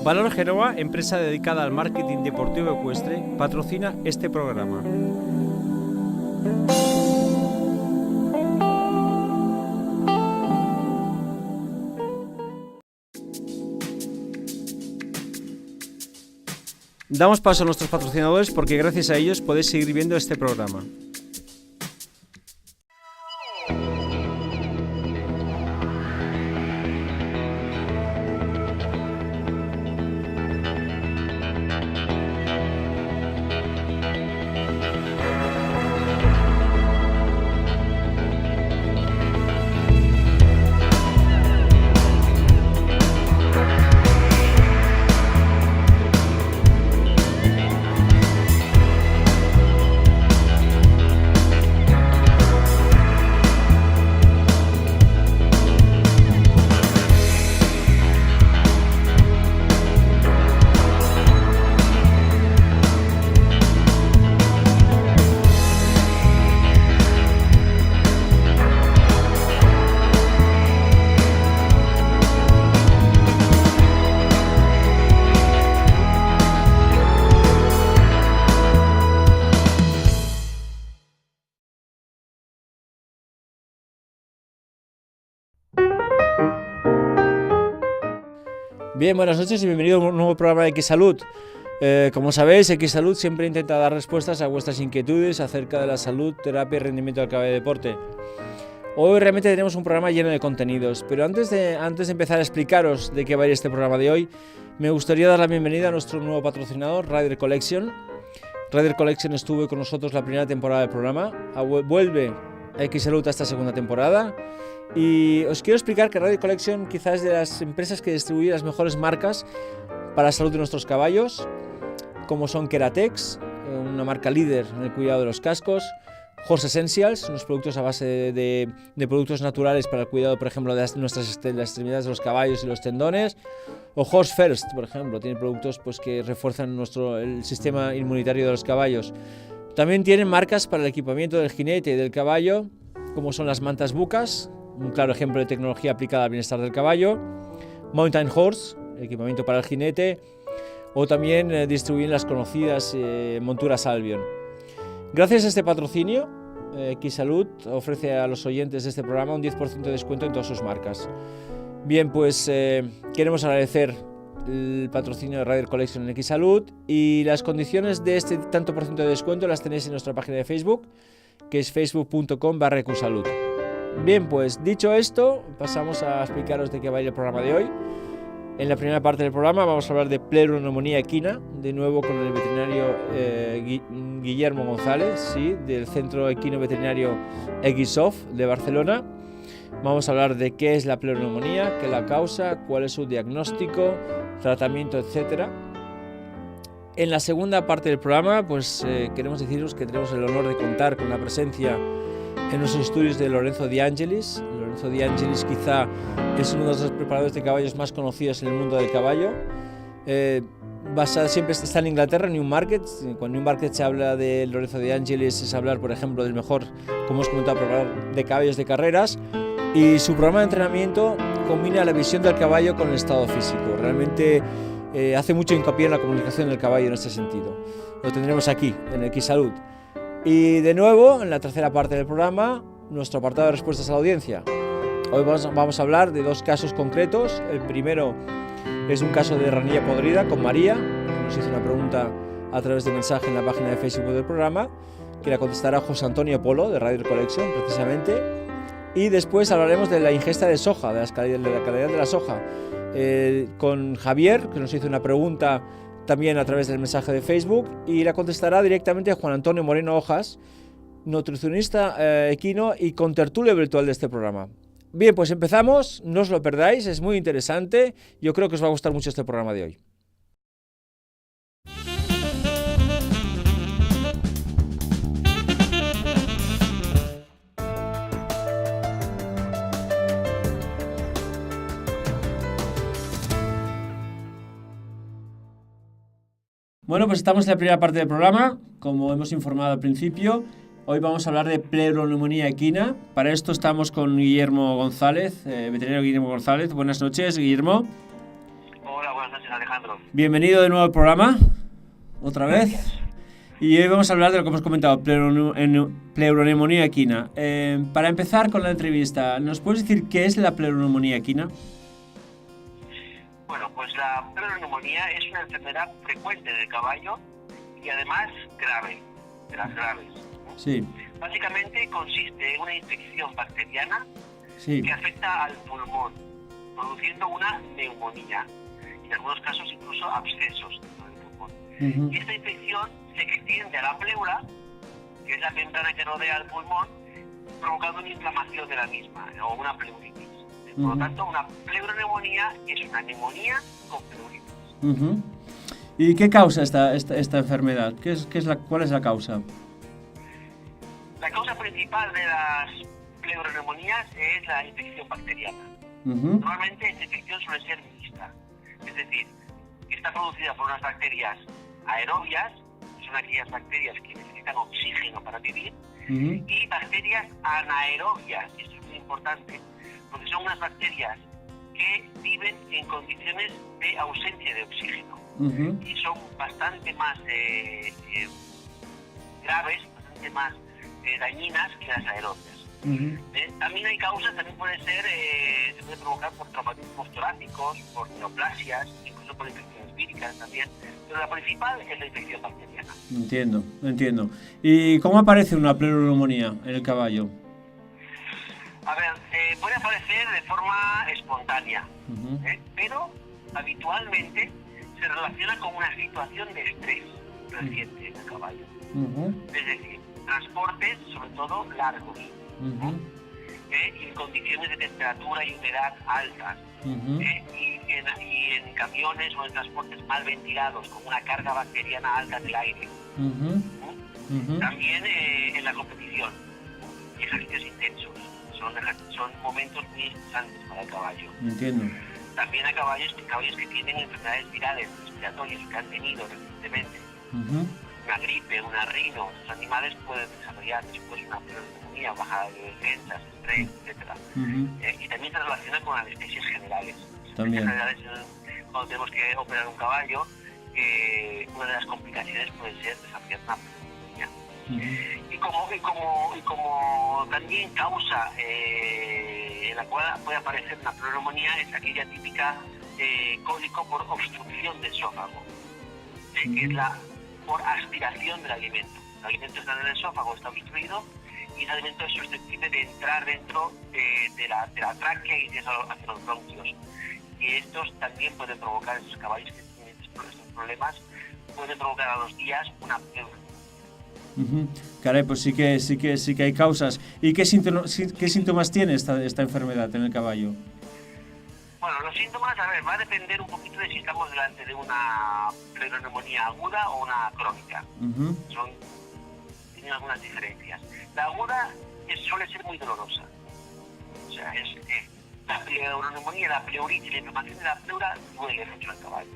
Valor Génova, empresa dedicada al marketing deportivo ecuestre, patrocina este programa. Damos paso a nuestros patrocinadores porque gracias a ellos podéis seguir viendo este programa. Bien, buenas noches y bienvenido a un nuevo programa de Equisalud. Como sabéis, Equisalud siempre intenta dar respuestas a vuestras inquietudes acerca de la salud, terapia y rendimiento del caballo de deporte. Hoy realmente tenemos un programa lleno de contenidos, pero antes de empezar a explicaros de qué va a ir este programa de hoy, me gustaría dar la bienvenida a nuestro nuevo patrocinador, Rider Collection. Rider Collection estuvo con nosotros la primera temporada del programa, vuelve a Equisalud a esta segunda temporada. Y os quiero explicar que Rider Collection quizás es de las empresas que distribuye las mejores marcas para la salud de nuestros caballos, como son Keratex, una marca líder en el cuidado de los cascos, Horse Essentials, unos productos a base de productos naturales para el cuidado, por ejemplo, de las extremidades de los caballos y los tendones, o Horse First, por ejemplo, tiene productos pues, que refuerzan el sistema inmunitario de los caballos. También tienen marcas para el equipamiento del jinete y del caballo, como son las mantas bucas, un claro ejemplo de tecnología aplicada al bienestar del caballo, Mountain Horse, equipamiento para el jinete, o también distribuyen las conocidas monturas Albion. Gracias a este patrocinio, Equisalud ofrece a los oyentes de este programa un 10% de descuento en todas sus marcas. Bien, pues queremos agradecer el patrocinio de Rider Collection en Equisalud y las condiciones de este tanto por ciento de descuento las tenéis en nuestra página de Facebook, que es facebook.com/equisalud. Bien, pues dicho esto, pasamos a explicaros de qué va a ir el programa de hoy. En la primera parte del programa vamos a hablar de pleuroneumoíia equina, de nuevo con el veterinario Guillermo González, ¿sí? Del Centro Equino Veterinario EGUISOF de Barcelona. Vamos a hablar de qué es la pleuroneumoíia, qué es la causa, cuál es su diagnóstico, tratamiento, etc. En la segunda parte del programa, pues queremos deciros que tenemos el honor de contar con la presencia en los estudios de Lorenzo de Angelis. Lorenzo de Angelis quizá es uno de los preparadores de caballos más conocidos en el mundo del caballo. Siempre está en Inglaterra, en Newmarket. Cuando en Newmarket se habla de Lorenzo de Angelis es hablar, por ejemplo, del mejor, como os comentado, preparador de caballos de carreras. Y su programa de entrenamiento combina la visión del caballo con el estado físico. Realmente hace mucho hincapié en la comunicación del caballo en este sentido. Lo tendremos aquí, en Equisalud. Y de nuevo, en la tercera parte del programa, nuestro apartado de respuestas a la audiencia. Hoy vamos a hablar de dos casos concretos. El primero es un caso de ranilla podrida con María, que nos hizo una pregunta a través de mensaje en la página de Facebook del programa, que la contestará José Antonio Polo, de Rider Collection, precisamente. Y después hablaremos de la ingesta de soja, de la calidad de la soja, con Javier, que nos hizo una pregunta también a través del mensaje de Facebook, y la contestará directamente Juan Antonio Moreno Hojas, nutricionista equino y contertulio virtual de este programa. Bien, pues empezamos, no os lo perdáis, es muy interesante, yo creo que os va a gustar mucho este programa de hoy. Bueno, pues estamos en la primera parte del programa, como hemos informado al principio. Hoy vamos a hablar de pleuroneumoíia equina. Para esto estamos con Guillermo González, veterinario Guillermo González. Buenas noches, Guillermo. Hola, buenas noches. noches, Alejandro. Bienvenido de nuevo al programa, otra vez. Gracias. Y hoy vamos a hablar de lo que hemos comentado, pleuroneumonía equina. Para empezar con la entrevista, ¿nos puedes decir qué es la pleuroneumonía equina? Bueno, pues la pleuroneumonía es una enfermedad frecuente del caballo y además grave, de las graves. Sí. Básicamente consiste en una infección bacteriana Sí. que afecta al pulmón, produciendo una neumonía y en algunos casos incluso abscesos dentro del pulmón. Y esta infección se extiende a la pleura, que es la membrana que rodea al pulmón, provocando una inflamación de la misma o una pleuritis. Por lo tanto, una pleuroneumonía es una neumonía con pleuritis. ¿Y qué causa esta enfermedad? ¿Cuál es la causa? La causa principal de las pleuroneumonías es la infección bacteriana. Normalmente esta infección suele ser mixta, es decir, que está producida por unas bacterias aerobias, que son aquellas bacterias que necesitan oxígeno para vivir, y bacterias anaerobias, y esto es muy importante, porque son unas bacterias que viven en condiciones de ausencia de oxígeno y son bastante más graves, bastante más dañinas que las aerobias. También hay causas, también puede ser, se puede provocar por traumatismos torácicos, por neoplasias, incluso por infecciones víricas también, pero la principal es la infección bacteriana. Entiendo. ¿Y cómo aparece una pleuroneumonía en el caballo? A ver, puede aparecer de forma espontánea, pero habitualmente se relaciona con una situación de estrés reciente en el caballo. Es decir, transportes, sobre todo largos, y en condiciones de temperatura y humedad altas, y en camiones o en transportes mal ventilados, con una carga bacteriana alta del aire. También en la competición y ejercicios intensos. Son momentos muy estresantes para el caballo. Entiendo. También hay caballos que tienen enfermedades virales respiratorias que han tenido recientemente. Una gripe, una rino, los animales pueden desarrollar después una pleuroneumonía, bajada de defensas, estrés, etc. Y también se relaciona con anestesias generales. También. Anestesias generales, cuando tenemos que operar un caballo, una de las complicaciones puede ser desarrollar una pleuroneumonía. Y como también causa en la cual puede aparecer una pleuroneumonía es aquella típica cólico por obstrucción del esófago, que es por aspiración del alimento. El alimento está en el esófago, está obstruido, y el alimento es susceptible de entrar dentro de la tráquea y hacia los bronquios. Y estos también pueden provocar, esos caballos que tienen estos problemas, pueden provocar a los días una pleuroneumonía. Caray, pues sí que hay causas. ¿Y qué síntomas tiene esta enfermedad en el caballo? Bueno, los síntomas, va a depender un poquito de si estamos delante de una pleuroneumonía aguda o una crónica. Tienen algunas diferencias. La aguda suele ser muy dolorosa. O sea, la pleuroneumonía, la pleuritis, la inflamación de la pleura duele mucho al caballo.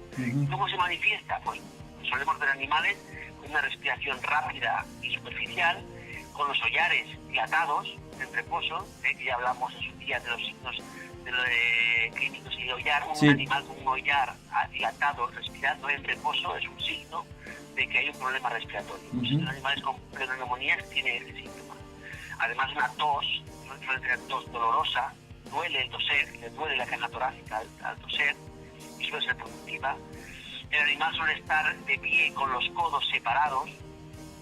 ¿Cómo se manifiesta? Pues solemos ver animales con una respiración rápida y superficial, con los hollares dilatados en reposo, que ya hablamos en su día de los signos clínicos y de hollar. Un animal con un hollar dilatado respirando en reposo es un signo de que hay un problema respiratorio. Los animales con pleuroneumonías tienen ese síntoma. Además, una tos, suele tener tos dolorosa, duele el toser, le duele la caja torácica al toser y suele ser productiva. El animal suele estar de pie con los codos separados,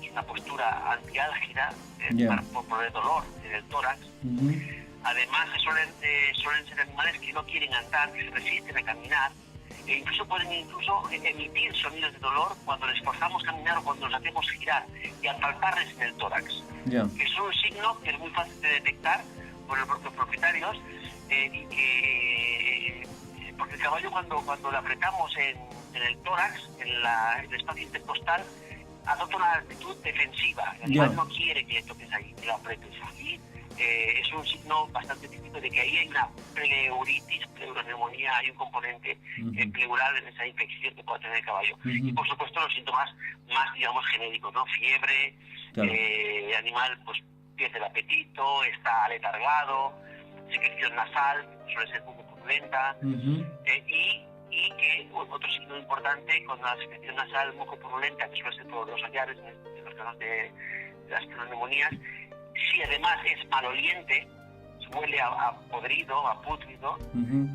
en una postura antiálgida, por el dolor en el tórax. Además, suelen ser animales que no quieren andar, que se resisten a caminar, e incluso pueden emitir sonidos de dolor cuando les forzamos a caminar o cuando los hacemos girar y al palparles en el tórax. Que es un signo que es muy fácil de detectar por los propietarios, porque el caballo cuando le apretamos en el tórax, en el espacio intercostal, adopta una actitud defensiva. El animal no quiere que le toques ahí, que lo apretes. Y es un signo bastante típico de que ahí hay una pleuritis, pleuroneumonía, hay un componente pleural en esa infección que puede tener el caballo. Y por supuesto los síntomas más, digamos, genéricos, ¿no? Fiebre, animal pues pierde el apetito, está aletargado, secreción nasal, suele ser muy turbulenta, y que otro signo importante con la secreción nasal mucopurulenta, que suele ser por los hollares en los casos de las pleuroneumonías. Si además es maloliente, huele a podrido, a pútrido,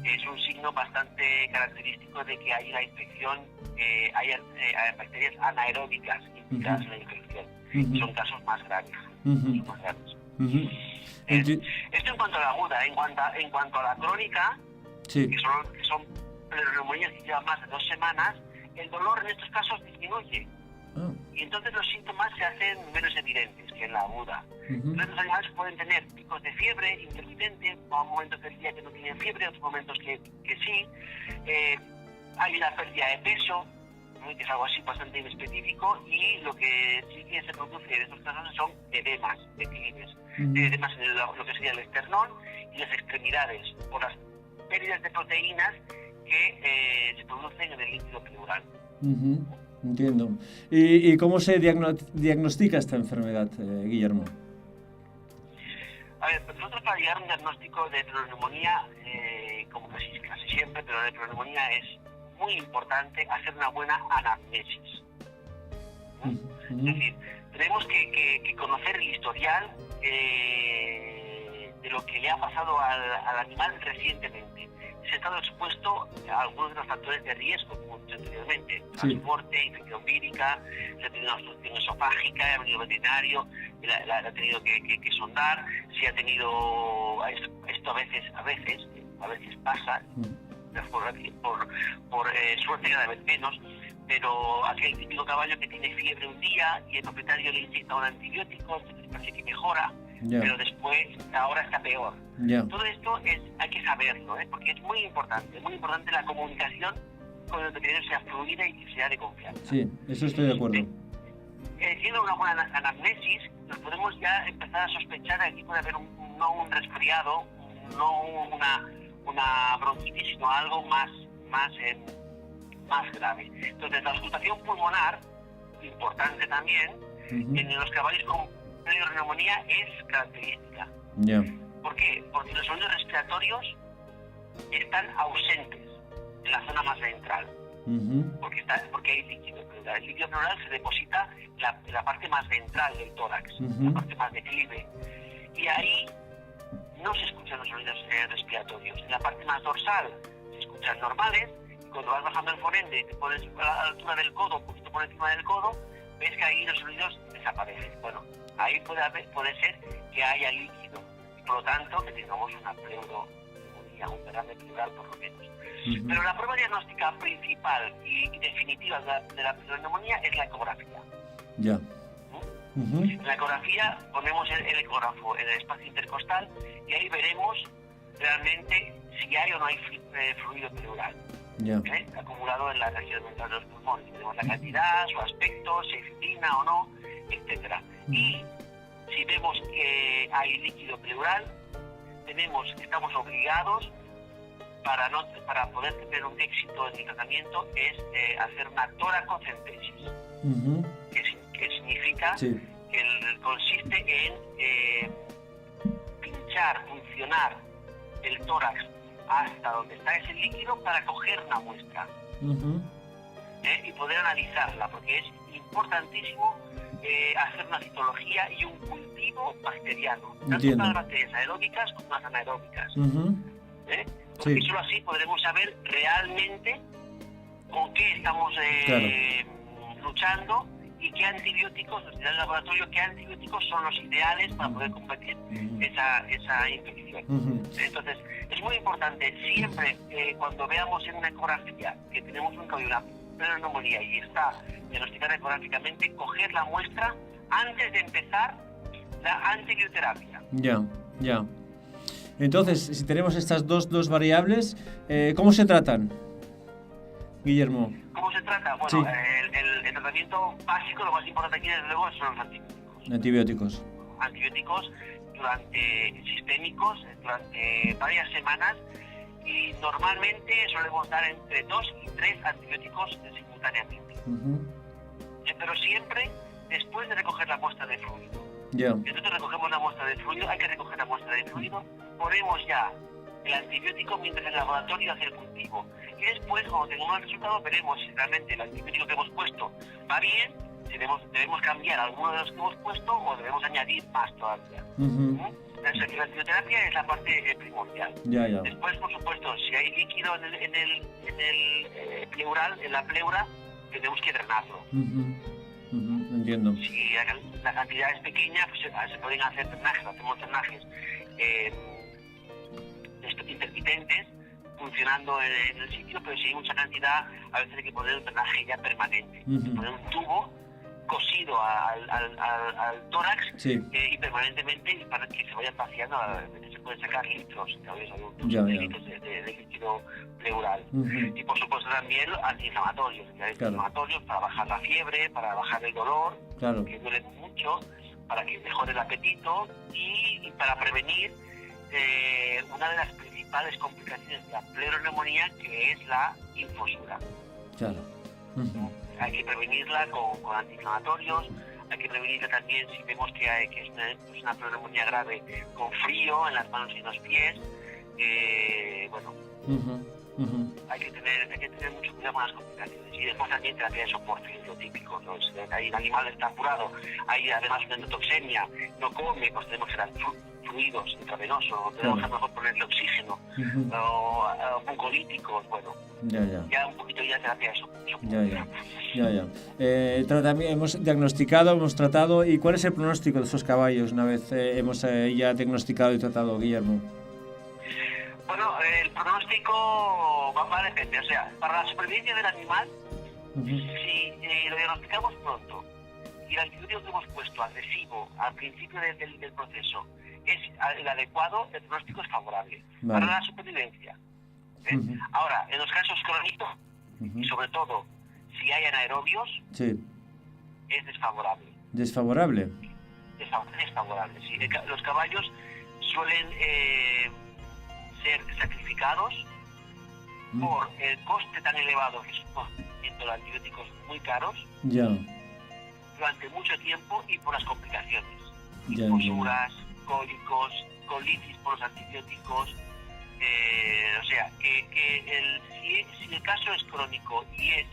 es un signo bastante característico de que hay la infección, hay bacterias anaeróbicas implicadas en la infección. Son casos más graves. Esto en cuanto a la aguda. En cuanto a la crónica, que son pleuroneumonías que llevan más de 2 semanas, el dolor en estos casos disminuye. Y entonces los síntomas se hacen menos evidentes que en la aguda. Entonces los animales pueden tener picos de fiebre intermitente, a momentos del día que no tienen fiebre, otros momentos que sí. Hay una pérdida de peso, que es algo así bastante inespecífico, y lo que sí que se produce en estos casos son edemas, declives. Edemas en lo que sería el esternón y las extremidades, por las pérdidas de proteínas que se producen en el líquido pleural. Entiendo. ¿Y cómo se diagnostica esta enfermedad, Guillermo? A ver, nosotros para llegar a un diagnóstico de pleuroneumonía, como casi siempre, pero de pleuroneumonía es muy importante hacer una buena anamnesis. Es decir, tenemos que conocer el historial de lo que le ha pasado al animal recientemente. Si ha estado expuesto a algunos de los factores de riesgo, como he dicho anteriormente, transporte, infección vírica, si ha tenido una obstrucción esofágica, ha venido veterinario, la ha tenido que sondar, si ha tenido esto a veces pasa, por suerte cada vez menos, pero aquel típico caballo que tiene fiebre un día y el propietario le inyecta un antibiótico, entonces parece que mejora, pero después ahora está peor. Todo esto hay que saberlo, porque es muy importante la comunicación con el veterinario, sea fluida y sea de confianza. Sí, eso estoy de acuerdo. Haciendo una buena anamnesis, nos podemos ya empezar a sospechar que aquí puede haber no un resfriado, no una bronquitis, sino algo más grave. Entonces, la auscultación pulmonar, importante también, en los caballos con pleuroneumonía es característica. ¿Por qué? Porque los sonidos respiratorios están ausentes en la zona más ventral, porque hay líquido pleural. El líquido pleural se deposita en la parte más ventral del tórax, la parte más declive, y ahí no se escuchan los sonidos respiratorios. En la parte más dorsal se escuchan normales, y cuando vas bajando el fonende y te pones a la altura del codo, un poquito por encima del codo, ves que ahí los sonidos desaparecen. Bueno, ahí puede ser que haya líquido, y por lo tanto que tengamos una pleuroneumonía, un derrame pleural por lo menos. Pero la prueba diagnóstica principal y definitiva de la pleuroneumonía es la ecografía. En la ecografía ponemos el ecógrafo en el espacio intercostal y ahí veremos realmente si hay o no hay fluido pleural acumulado en la región ventral de los pulmones. Tenemos la cantidad, su aspecto, si hay fibrina o no, etcétera. Y si vemos que hay líquido pleural, estamos obligados, para poder tener un éxito en el tratamiento, es hacer una toracocentesis, que significa que consiste en pinchar, funcionar el tórax hasta donde está ese líquido para coger una muestra y poder analizarla, porque es importantísimo hacer una citología y un cultivo bacteriano, tanto para las bacterias aeróbicas como las anaeróbicas. Porque solo así podremos saber realmente con qué estamos luchando y qué antibióticos, nos dirá el laboratorio, qué antibióticos son los ideales para poder combatir esa infección. Entonces, es muy importante siempre cuando veamos en una ecografía que tenemos un caballo, una pleuroneumonía y está diagnosticada ecográficamente, coger la muestra antes de empezar la antibioterapia. Entonces, si tenemos estas dos variables, ¿cómo se tratan, Guillermo? ¿Cómo se trata? Bueno, el tratamiento básico, lo más importante aquí desde luego son los antibióticos. Antibióticos sistémicos durante varias semanas, y normalmente solemos dar entre 2 y 3 antibióticos simultáneamente. Pero siempre después de recoger la muestra de fluido. Nosotros recogemos la muestra de fluido, hay que recoger la muestra de fluido, ponemos ya el antibiótico mientras el laboratorio hace el cultivo. Y después, cuando tengamos el resultado, veremos si realmente el antibiótico que hemos puesto va bien, si debemos cambiar alguno de los que hemos puesto o debemos añadir más todavía. La antibioterapia es la parte primordial. Después, por supuesto, si hay líquido en el pleural, en la pleura, tenemos que drenarlo. Entiendo. Si la cantidad es pequeña, pues se pueden hacer drenajes, hacemos drenajes intermitentes funcionando en el sitio, pero si hay mucha cantidad, a veces hay que poner un drenaje ya permanente, poner un tubo cosido al tórax y permanentemente para que se vayan vaciando, se pueden sacar litros de líquido pleural. Y por supuesto también antiinflamatorios, antiinflamatorios para bajar la fiebre, para bajar el dolor, que duele mucho, para que mejore el apetito y para prevenir una de las principales complicaciones de la pleuroneumonía, que es la infosura. Hay que prevenirla con antiinflamatorios, hay que prevenirla también si vemos que es una pleuroneumonía grave, con frío en las manos y en los pies. Hay que tener mucho cuidado con las complicaciones. Y después también terapia de soporte, lo típico, ¿no? Si ahí el animal está apurado, hay además una endotoxemia, no come, pues tenemos que dar fluidos intravenosos, tenemos que a lo mejor ponerle oxígeno, o mucolíticos, ya un poquito ya terapia de soporte. Hemos diagnosticado, hemos tratado. ¿Y cuál es el pronóstico de esos caballos una vez hemos ya diagnosticado y tratado, Guillermo? Bueno, el pronóstico va a depender. O sea, para la supervivencia del animal, si lo diagnosticamos pronto y el antibiótico que hemos puesto agresivo al principio del proceso es el adecuado, el pronóstico es favorable para la supervivencia. Ahora, en los casos crónicos, y sobre todo si hay anaerobios, es desfavorable. ¿Desfavorable? Desfavorable, sí. Los caballos suelen ser sacrificados por el coste tan elevado que supone los antibióticos muy caros durante mucho tiempo y por las complicaciones. Infusuras, cólicos, colitis por los antibióticos. O sea, si el caso es crónico y es,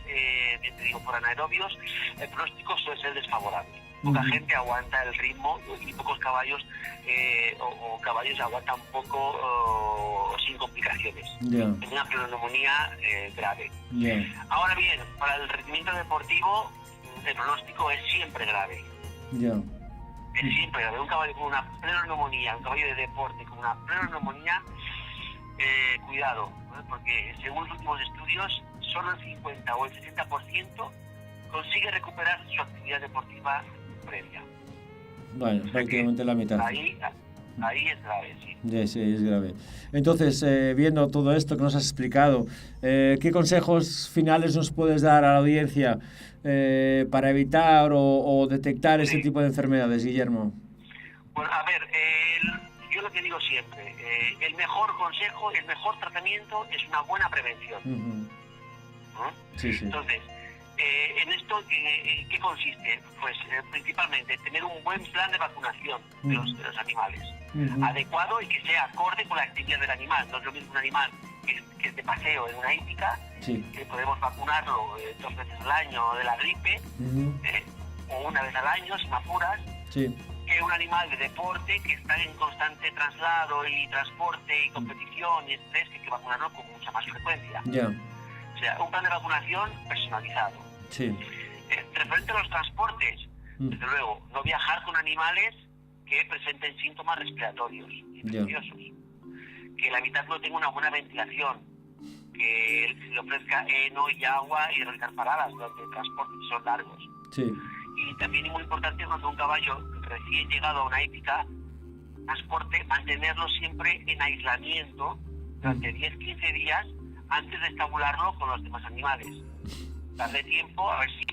por anaerobios, el pronóstico suele ser desfavorable. Poca gente aguanta el ritmo y pocos caballos o caballos aguantan poco sin complicaciones. En una pleuroneumonía grave. Ahora bien, para el rendimiento deportivo, el pronóstico es siempre grave. Es siempre grave. Un caballo con una pleuroneumonía, un caballo de deporte con una pleuroneumonía, cuidado, porque según los últimos estudios, solo el 50 o el 60% consigue recuperar su actividad deportiva previa. Bueno, prácticamente la mitad. Ahí es grave, sí. Sí, es grave. Entonces, viendo todo esto que nos has explicado, ¿qué consejos finales nos puedes dar a la audiencia para evitar o detectar ese tipo de enfermedades, Guillermo? Bueno, a ver, yo lo que digo siempre, el mejor consejo, el mejor tratamiento es una buena prevención. Entonces, en esto, ¿qué consiste? Pues principalmente tener un buen plan de vacunación de los animales, adecuado y que sea acorde con la actividad del animal. No es lo mismo un animal que es de paseo en una hípica, que podemos vacunarlo 2 veces al año de la gripe, o una vez al año, sin apuras, que un animal de deporte que está en constante traslado y transporte y competición y estrés, que hay que vacunarlo con mucha más frecuencia. O sea, un plan de vacunación personalizado. Referente a los transportes, desde luego, no viajar con animales que presenten síntomas respiratorios infecciosos, que el habitáculo tenga una buena ventilación, que se le ofrezca heno y agua y realizar paradas durante el transporte, que son largos. Y también es muy importante, cuando un caballo recién llegado a una hípica, transporte, mantenerlo siempre en aislamiento durante 10-15 días antes de estabularlo con los demás animales. Darle tiempo a ver si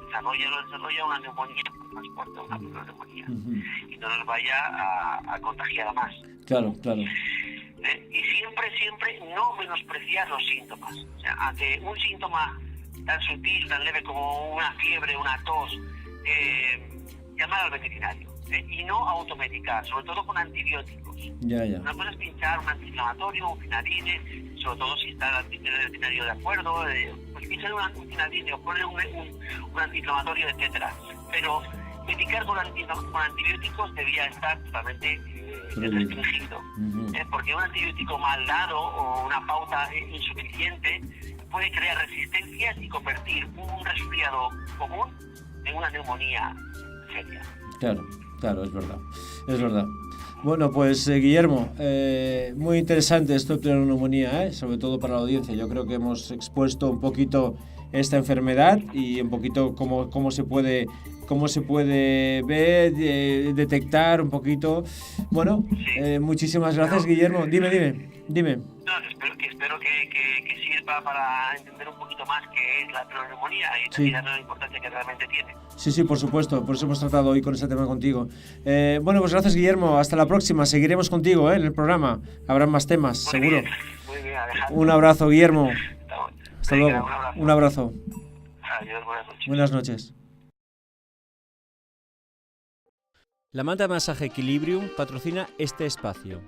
desarrolla una neumonía por transporte, una pleuroneumonía, y no nos vaya a contagiar a más. Claro. Y siempre no menospreciar los síntomas. O sea, ante un síntoma tan sutil, tan leve como una fiebre, una tos, llamar al veterinario. y no automedicar, sobre todo con antibióticos. No puedes pinchar un antiinflamatorio, un finadine, sobre todo si está el veterinario de acuerdo, pues pinchar un finadine o poner un antiinflamatorio, etcétera. Pero medicar con antibióticos debía estar totalmente restringido, porque un antibiótico mal dado o una pauta insuficiente puede crear resistencias y convertir un resfriado común en una neumonía seria. Claro, es verdad. Bueno, pues Guillermo, muy interesante esto de pleuroneumonía, sobre todo para la audiencia. Yo creo que hemos expuesto un poquito esta enfermedad y un poquito cómo se puede ver, detectar un poquito. Bueno, muchísimas gracias, Guillermo. Dime. No, espero que sirva para entender un poquito más qué es la pleuroneumonía y la importancia que realmente tiene. Sí, por supuesto. Por eso hemos tratado hoy con este tema contigo. Bueno, pues gracias, Guillermo. Hasta la próxima. Seguiremos contigo en el programa. Habrá más temas, seguro. Muy bien, Alejandro. Un abrazo, Guillermo. Hasta Venga, luego. Un abrazo. Adiós, buenas noches. Buenas noches. La manta de masaje Equilibrium patrocina este espacio.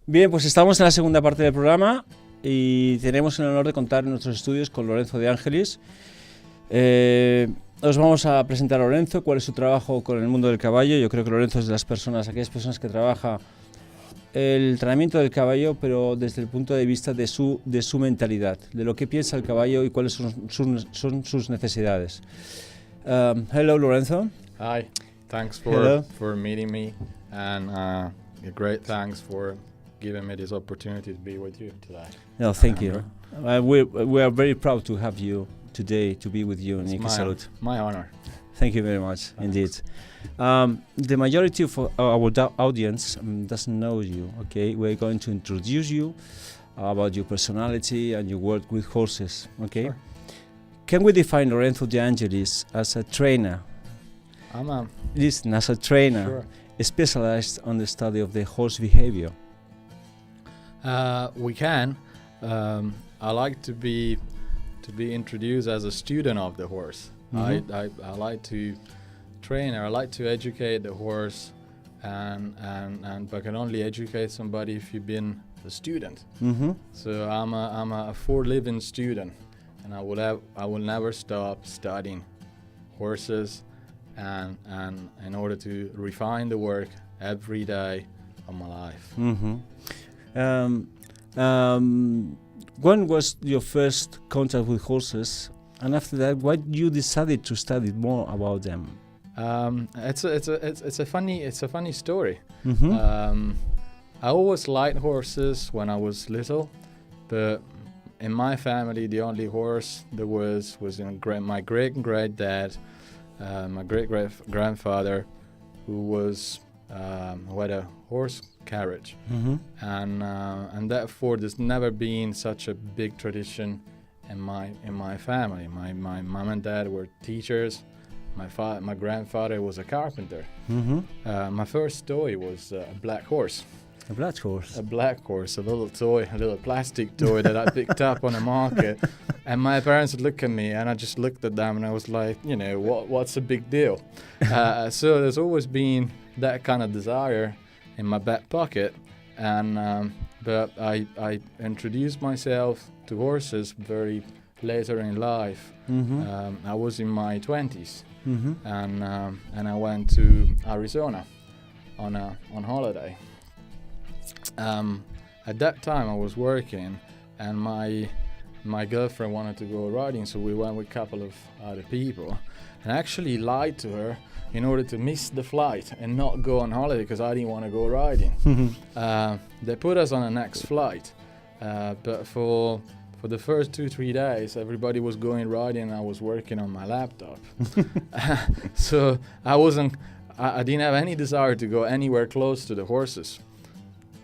Bien, pues estamos en la segunda parte del programa y tenemos el honor de contar nuestros estudios con Lorenzo de Angelis. Os vamos a presentar a Lorenzo, cuál es su trabajo con el mundo del caballo. Yo creo que Lorenzo es de aquellas personas que trabaja el tratamiento del caballo, pero desde el punto de vista de su mentalidad, de lo que piensa el caballo y cuáles son sus necesidades. Hello, Lorenzo. Hi, thanks for meeting me, and great thanks for giving me this opportunity to be with you today. No, thank you. We are very proud to have you today, to be with you in Equisalud. My honor. Thank you very much, indeed. The majority of our audience doesn't know you, okay? We're going to introduce you about your personality and your work with horses, okay? Sure. Can we define Lorenzo de Angelis as a trainer? Listen, as a trainer, sure. Specialized on the study of the horse behavior. We can. I like to be introduced as a student of the horse. Mm-hmm. I like to train. I like to educate the horse, and but can only educate somebody if you've been a student. Mm-hmm. So I'm a for-living student, and I will never stop studying horses, and in order to refine the work every day of my life. Mm-hmm. When was your first contact with horses, and after that, why you decided to study more about them? It's a funny story. Mm-hmm. I always liked horses when I was little, but in my family, the only horse there was my great-great-dad, my great-great-grandfather, who had a horse carriage, Mm-hmm. and therefore there's never been such a big tradition in my family. My mom and dad were teachers. My grandfather was a carpenter. Mm-hmm. My first toy was a black horse. A black horse. A black horse, a little plastic toy that I picked up on the market. And my parents would look at me, and I just looked at them, and I was like, what's a big deal? So there's always been that kind of desire in my back pocket, and but I introduced myself to horses very later in life. Mm-hmm. I was in my 20s, Mm-hmm. and I went to Arizona on holiday. At that time I was working, and my girlfriend wanted to go riding, so we went with a couple of other people, and I actually lied to her in order to miss the flight and not go on holiday because I didn't want to go riding. They put us on the next flight, but for the first 2-3 days everybody was going riding and I was working on my laptop. So I didn't have any desire to go anywhere close to the horses.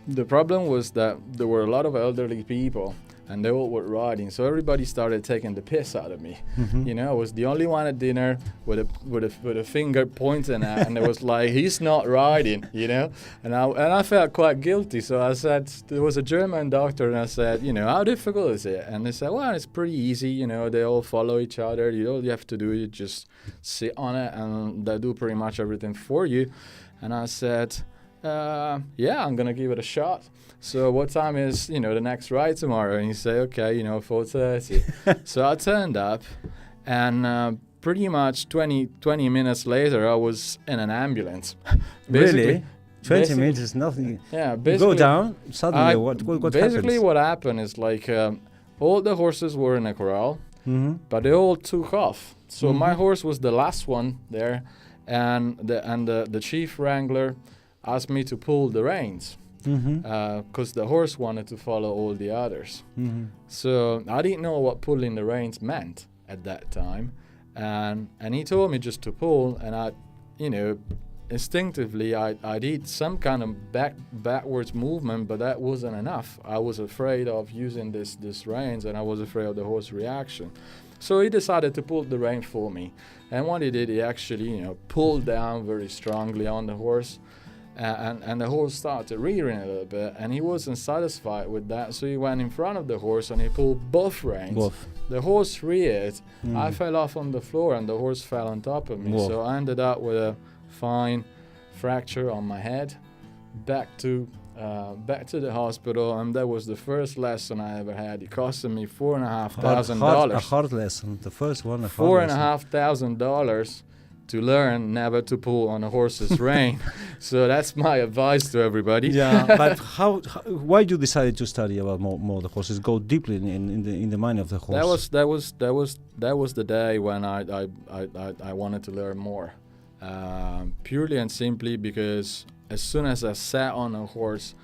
The problem was that there were a lot of elderly people and they all were riding. So everybody started taking the piss out of me. You know, I was the only one at dinner with a finger pointing at, and it was like, he's not riding, you know. And I felt quite guilty. So I said, there was a German doctor, and I said, you know, how difficult is it? And they said, well, it's pretty easy. You know, they all follow each other. All you have to do is just sit on it, and they do pretty much everything for you. And I said, yeah, I'm gonna give it a shot. So what time is, you know, the next ride tomorrow? And he said, okay, you know, 4:30. So I turned up, and pretty much 20 minutes later, I was in an ambulance. Really? 20 minutes is nothing. Yeah, You basically. go down, suddenly what Basically, happens? what happened is like all the horses were in a corral, Mm-hmm. but they all took off. So my horse was the last one there, and the chief wrangler asked me to pull the reins. Because the horse wanted to follow all the others. So I didn't know what pulling the reins meant at that time, and he told me just to pull, and I, you know, instinctively I did some kind of backwards movement, but that wasn't enough. I was afraid of using this reins, and I was afraid of the horse reaction. So he decided to pull the rein for me, and what he did, he actually, you know, pulled down very strongly on the horse. And the horse started rearing a little bit, and he wasn't satisfied with that, so he went in front of the horse and he pulled both reins. The horse reared, I fell off on the floor, and the horse fell on top of me. So I ended up with a fine fracture on my head, back to the hospital, and that was the first lesson I ever had. It cost me $4,500. A hard lesson, the first one. $4,500 to learn never to pull on a horse's rein. So that's my advice to everybody. Yeah, but why you decided to study about more the horses? Go deeply in the mind of the horse. That was the day when I wanted to learn more, purely and simply because as soon as I sat on a horse,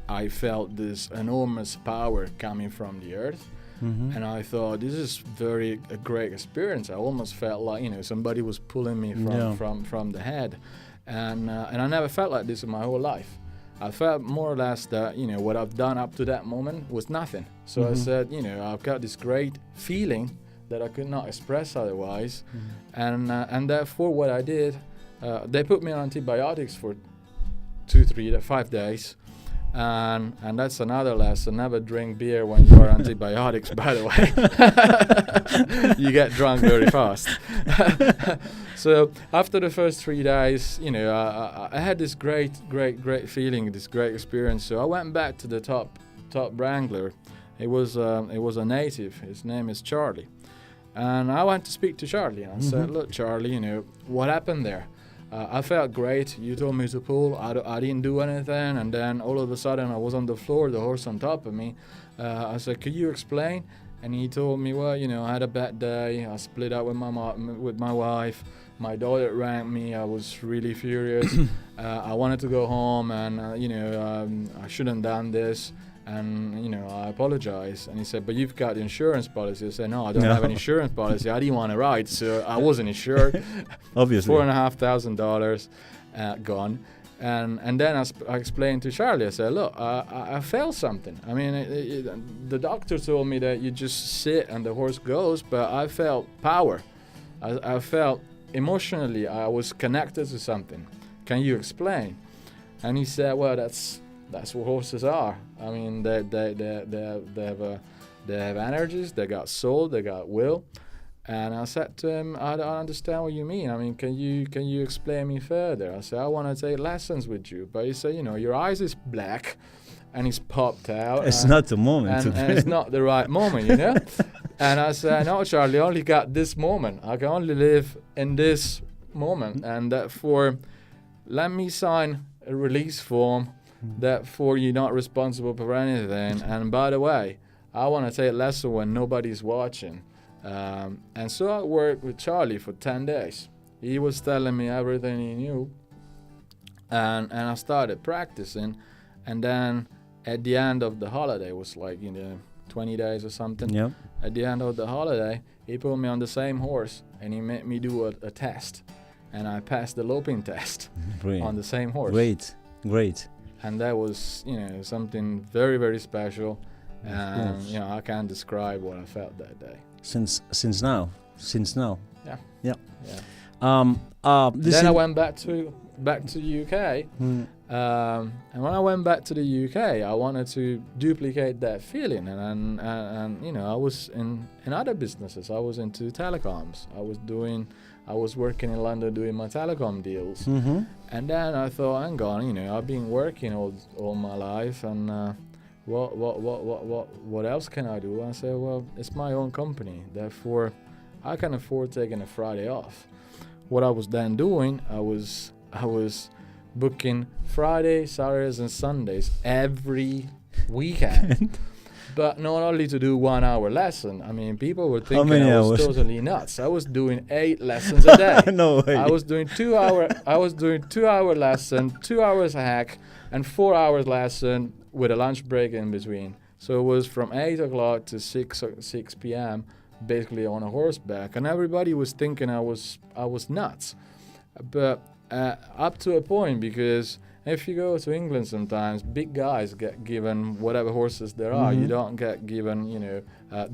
I felt this enormous power coming from the earth. And I thought, this is a great experience. I almost felt like, you know, somebody was pulling me from the head, and I never felt like this in my whole life. I felt more or less that, you know, what I've done up to that moment was nothing. So I said, you know, I've got this great feeling that I could not express otherwise, and therefore what I did, they put me on antibiotics for 5 days. And that's another lesson. Never drink beer when you are antibiotics, by the way. You get drunk very fast. So after the first 3 days, you know, I had this great feeling, this great experience. So I went back to the top wrangler. It was a native. His name is Charlie. And I went to speak to Charlie. And I said, look, Charlie, you know, what happened there? I felt great. You told me to pull. I didn't do anything, and then all of a sudden I was on the floor, the horse on top of me. I said, could you explain? And he told me, well, you know, I had a bad day. I split up with my wife. My daughter rang me. I was really furious. I wanted to go home, and you know, I shouldn't have done this. And, you know, I apologize. And he said, but you've got the insurance policy. I said, no, I don't have an insurance policy. I didn't want to ride, so I wasn't insured. Obviously. $4,500 gone. And then I explained to Charlie, I said, look, I felt something. I mean, the doctor told me that you just sit and the horse goes, but I felt power. I felt emotionally, I was connected to something. Can you explain? And he said, well, that's what horses are. I mean, they have energies, they got soul, they got will. And I said to him, I don't understand what you mean. I mean, can you explain me further? I said, I want to take lessons with you. But he said, you know, your eyes is black, and he's popped out. It's not the moment. And it's not the right moment, you know? And I said, no, Charlie, I only got this moment. I can only live in this moment. And therefore, let me sign a release form. Therefore, you're not responsible for anything. And by the way, I want to take a lesson when nobody's watching. And so I worked with Charlie for 10 days. He was telling me everything he knew. And I started practicing. And then at the end of the holiday, it was like, you know, 20 days or something. Yep. At the end of the holiday, he put me on the same horse and he made me do a test. And I passed the loping test on the same horse. Great. And that was, you know, something very, very special. And you know, I can't describe what I felt that day. Since now. Yeah. This Then I went back to UK. And when I went back to the UK, I wanted to duplicate that feeling. And you know, I was in other businesses. I was into telecoms. I was working in London doing my telecom deals. And then I thought, hang on, you know, I've been working all my life, and what else can I do? I said, well, it's my own company, therefore I can afford taking a Friday off. What I was then doing, I was booking Fridays, Saturdays and Sundays every weekend. But not only to do 1 hour lesson. I mean, people were thinking I was totally nuts. I was doing 8 lessons a day. No way. I was doing 2 hour lesson, 2 hours hack, and 4 hours lesson with a lunch break in between. So it was from 8 o'clock to 6 p.m. basically on a horseback, and everybody was thinking I was nuts. But up to a point, because if you go to England sometimes, big guys get given whatever horses there are. You don't get given, you know,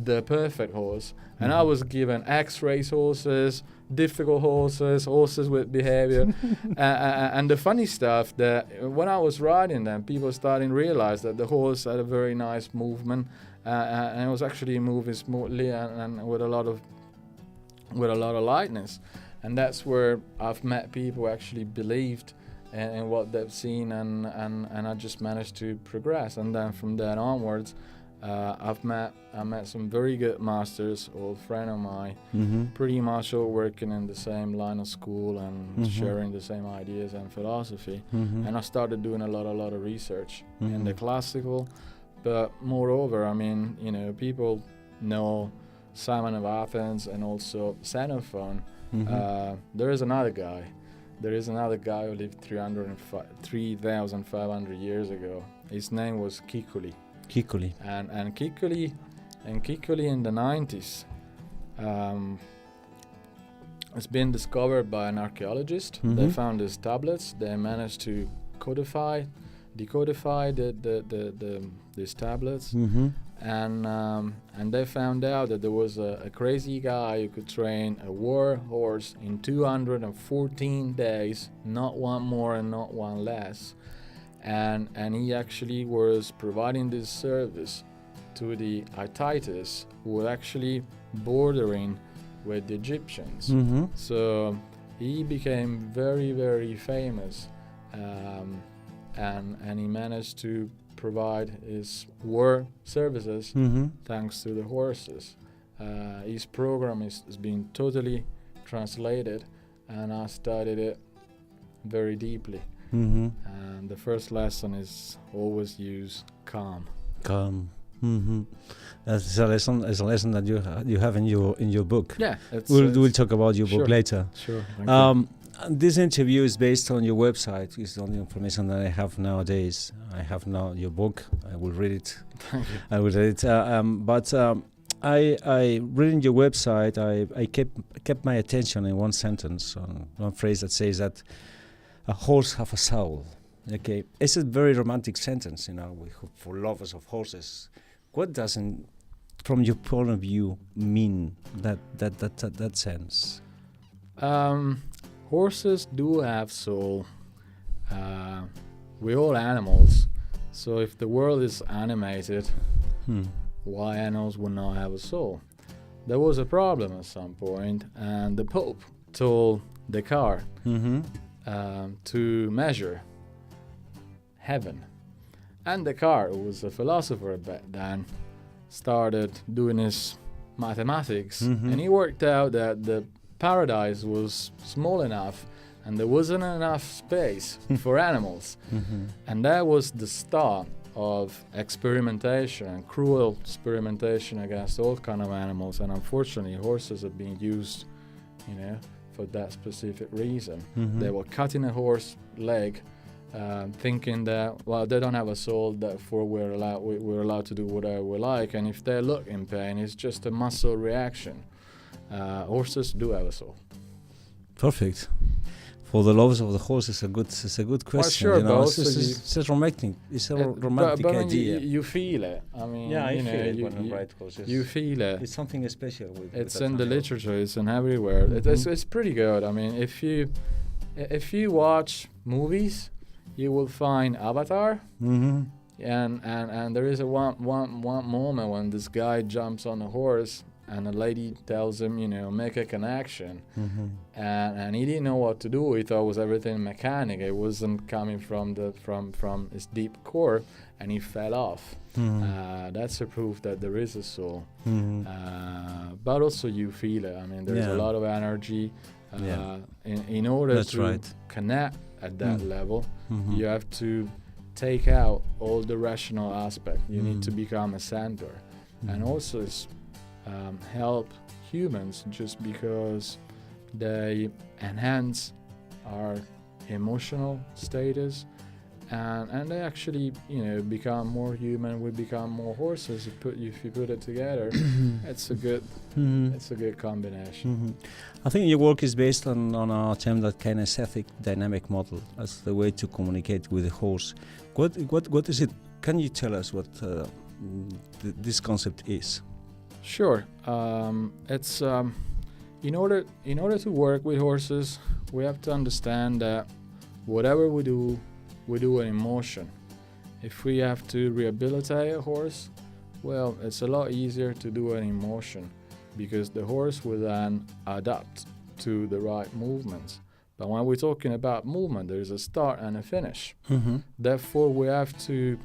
the perfect horse. And I was given X-race horses, difficult horses with behavior. And the funny stuff, that when I was riding them, people starting to realize that the horse had a very nice movement, and it was actually moving smoothly and with a lot of lightness. And that's where I've met people who actually believed in what they've seen, and I just managed to progress. And then from then onwards, I met some very good masters, old friend of mine, pretty much all working in the same line of school and sharing the same ideas and philosophy. And I started doing a lot of research in the classical. But moreover, I mean, you know, people know Simon of Athens and also Xenophon. There is another guy who lived 3,500 years ago. His name was Kikuli. And Kikuli in the 90s has been discovered by an archaeologist. They found his tablets. They managed to decodify these tablets. And they found out that there was a crazy guy who could train a war horse in 214 days, not one more and not one less. And he actually was providing this service to the Hittites, who were actually bordering with the Egyptians. So he became very, very famous, and he managed to provide his war services thanks to the horses. His program is being totally translated, and I studied it very deeply. And the first lesson is always use calm. That's a lesson that you have in your book. Yeah, we'll talk about your book later. Sure. Thank you. This interview is based on your website. It's the only information that I have nowadays. I have now your book. I will read it. Thank you. I will read it. I reading your website, I kept my attention in one sentence, on one phrase that says that a horse have a soul. Okay, it's a very romantic sentence, you know, for lovers of horses. What doesn't, from your point of view, mean that sense? Horses do have soul. We're all animals, so if the world is animated, why animals would not have a soul? There was a problem at some point, and the Pope told Descartes to measure heaven. And Descartes, who was a philosopher back then, started doing his mathematics, and he worked out that the paradise was small enough and there wasn't enough space for animals. And that was the start of experimentation, and cruel experimentation against all kind of animals. And unfortunately, horses have been used, you know, for that specific reason. They were cutting a horse leg, thinking that, well, they don't have a soul, therefore we're allowed to do whatever we like, and if they look in pain, it's just a muscle reaction. Horses do have a soul. Perfect. For the lovers of the horse, it's a good question. sure, you know? but It's a romantic. It's a romantic but idea. you feel it. I mean, I you know, feel it you, when I you, ride horses. you feel it. It's something special. It's in the literature. It's in everywhere. It's pretty good. I mean, if you watch movies, you will find Avatar. Mm-hmm. And there is a one moment when this guy jumps on a horse and a lady tells him, you know, make a connection. Mm-hmm. And he didn't know what to do. He thought it was everything mechanic. It wasn't coming from his deep core, and he fell off. Mm-hmm. That's a proof that there is a soul. Mm-hmm. But also you feel it. I mean, there's a lot of energy. In order to connect at that level, you have to take out all the rational aspect. You need to become a center. And also it's help humans just because they enhance our emotional status, and they actually, you know, become more human. We become more horses. If you put it together, it's a good combination. I think your work is based on a term that kinesthetic dynamic model as the way to communicate with the horse. What is it? Can you tell us what this concept is? Sure. It's in order to work with horses, we have to understand that whatever we do in motion. If we have to rehabilitate a horse, well, it's a lot easier to do it in motion because the horse will then adapt to the right movements. But when we're talking about movement, there's a start and a finish. Therefore, we have to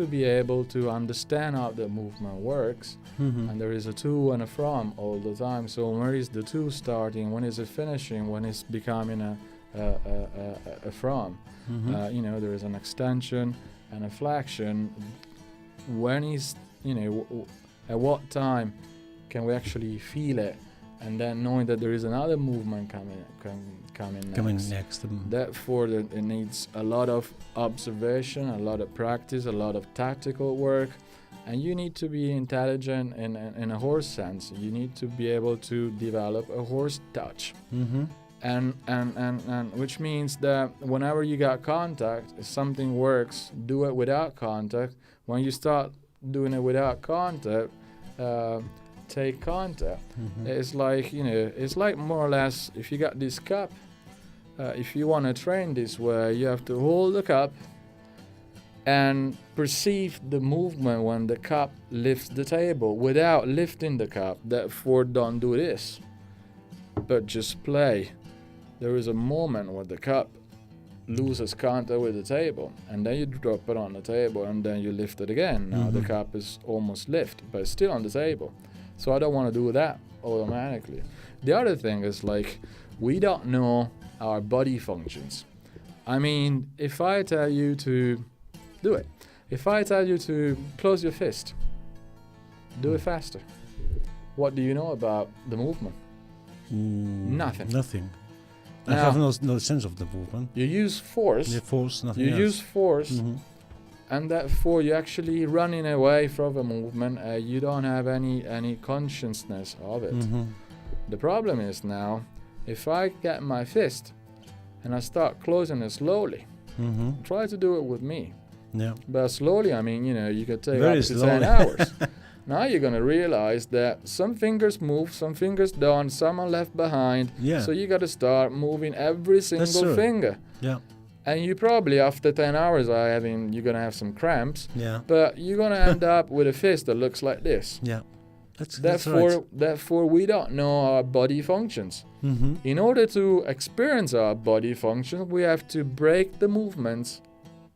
be able to understand how the movement works, and there is a to and a from all the time. So where is the to starting? When is it finishing? When it's becoming a from? You know, there is an extension and a flexion. When is, you know, at what time can we actually feel it? And then knowing that there is another movement coming next. Therefore, it needs a lot of observation, a lot of practice, a lot of tactical work, and you need to be intelligent in a horse sense. You need to be able to develop a horse touch, and which means that whenever you got contact, if something works, do it without contact. When you start doing it without contact, take contact. It's like, you know, it's like more or less, if you got this cup, if you want to train this way, you have to hold the cup and perceive the movement when the cup lifts the table without lifting the cup. Therefore, don't do this, but just play. There is a moment where the cup loses contact with the table, and then you drop it on the table, and then you lift it again. Now the cup is almost lifted, but it's still on the table. So I don't want to do that automatically. The other thing is, like, we don't know our body functions. I mean, if I tell you to do it, if I tell you to close your fist, do it faster. What do you know about the movement? Nothing. Nothing. Now, I have no sense of the movement. You use force. The force, nothing You else. use force. And therefore you're actually running away from a movement. You don't have any consciousness of it. The problem is now, if I get my fist and I start closing it slowly, try to do it with me. But slowly, I mean, you know, you could take Very up to slowly. 10 hours. Now you're going to realize that some fingers move, some fingers don't, some are left behind. So you got to start moving every single finger. And you probably, after 10 hours, you're going to have some cramps. But you're going to end up with a fist that looks like this. That's right. Therefore, we don't know our body functions. In order to experience our body functions, we have to break the movements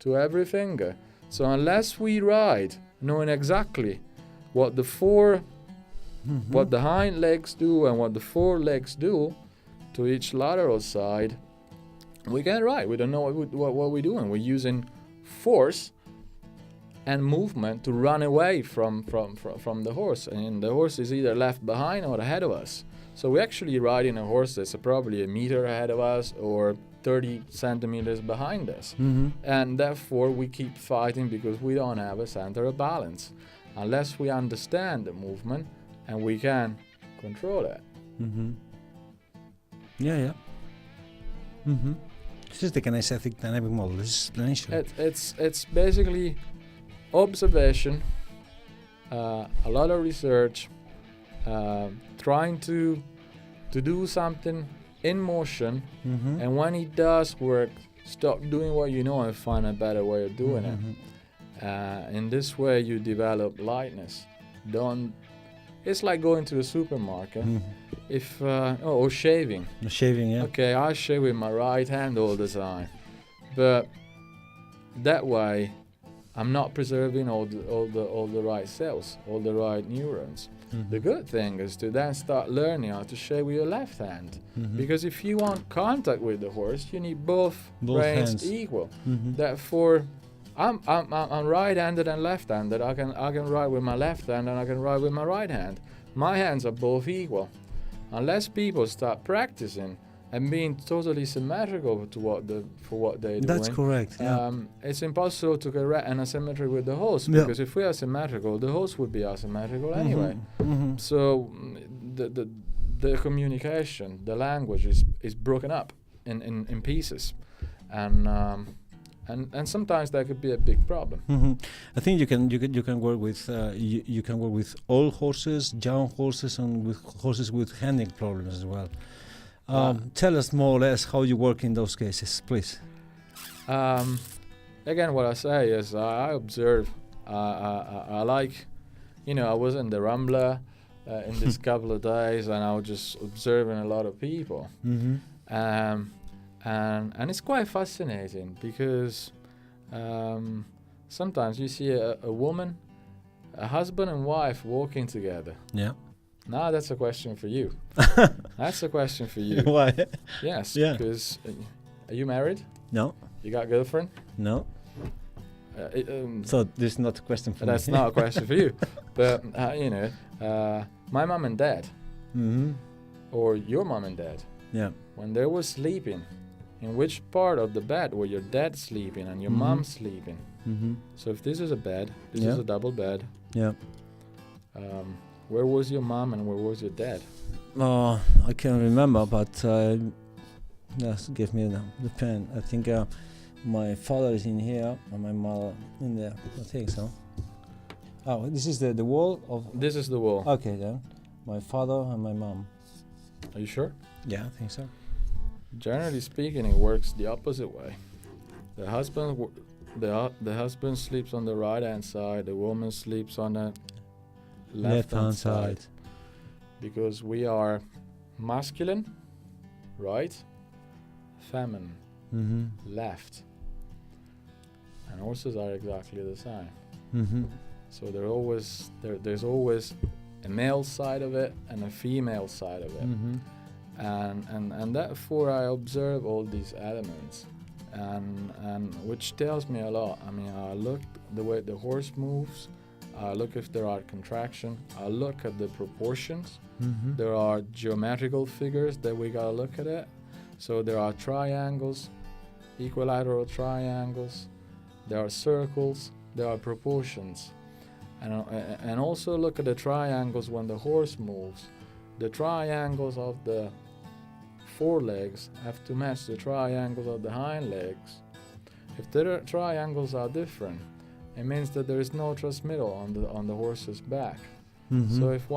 to every finger. So unless we ride knowing exactly what the what the hind legs do and what the forelegs do to each lateral side, we can't ride. We don't know what we're doing. We're using force and movement to run away from the horse, and the horse is either left behind or ahead of us. So we're actually riding a horse that's probably a meter ahead of us or 30 centimeters behind us. And therefore we keep fighting because we don't have a center of balance unless we understand the movement and we can control it. This is the kinesthetic dynamic model. This is explanation. It's basically observation, a lot of research, trying to do something in motion, and when it does work, stop doing what you know and find a better way of doing it. In this way, you develop lightness. It's like going to the supermarket. Or shaving. Shaving, yeah. Okay, I shave with my right hand all the time, but that way, I'm not preserving all the right cells, all the right neurons. The good thing is to then start learning how to shave with your left hand, because if you want contact with the horse, you need both brains hands equal. Therefore, I'm right-handed and left-handed. I can ride with my left hand and I can ride with my right hand. My hands are both equal. Unless people start practicing and being totally symmetrical to what they're doing. That's correct. Yeah. It's impossible to correct an asymmetry with the horse, because if we are symmetrical, the horse would be asymmetrical anyway. So the communication, the language is broken up in pieces, and sometimes that could be a big problem. I think you can work with you can work with old horses, young horses, and with horses with handling problems as well. Tell us more or less how you work in those cases, please. Again, what I say is I observe. I like, I was in the Rambla in this couple of days, and I was just observing a lot of people. And it's quite fascinating because sometimes you see a woman, a husband and wife walking together. Yeah. Now that's a question for you. That's a question for you. Why? Yes. Yeah. Because are you married? No. You got a girlfriend? No. So this is not a question for me. That's not a question for you. But my mom and dad, or your mom and dad, when they were sleeping, in which part of the bed were your dad sleeping and your mom sleeping? So if this is a bed, this is a double bed. Yeah. Where was your mom and where was your dad? I can't remember, but just give me the pen. I think my father is in here and my mother in there. I think so. Oh, this is the wall of... This is the wall. Okay, then. My father and my mom. Are you sure? Yeah, I think so. Generally speaking, it works the opposite way. The husband sleeps on the right-hand side, the woman sleeps on the left-hand side. Because we are masculine, right, feminine, left. And horses are exactly the same. So there's always a male side of it and a female side of it. And therefore I observe all these elements, and which tells me a lot. I mean, I look the way the horse moves, I look if there are contraction, I look at the proportions. There are geometrical figures that we gotta look at it. So there are triangles, equilateral triangles, there are circles, there are proportions. And also look at the triangles when the horse moves. The triangles of the forelegs have to match the triangles of the hind legs. If the triangles are different, it means that there is no transmittal on the horse's back. So if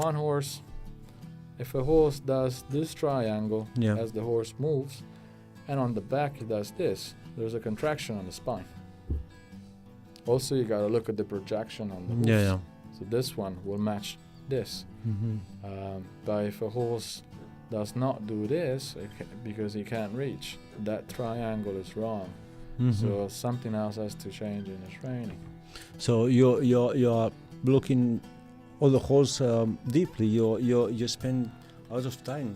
a horse does this triangle as the horse moves, and on the back he does this, there's a contraction on the spine. Also, you gotta look at the projection on the horse. So this one will match this. But if a horse does not do this because he can't reach, that triangle is wrong. So something else has to change in the training. So you're looking all the horse deeply. You spend a lot of time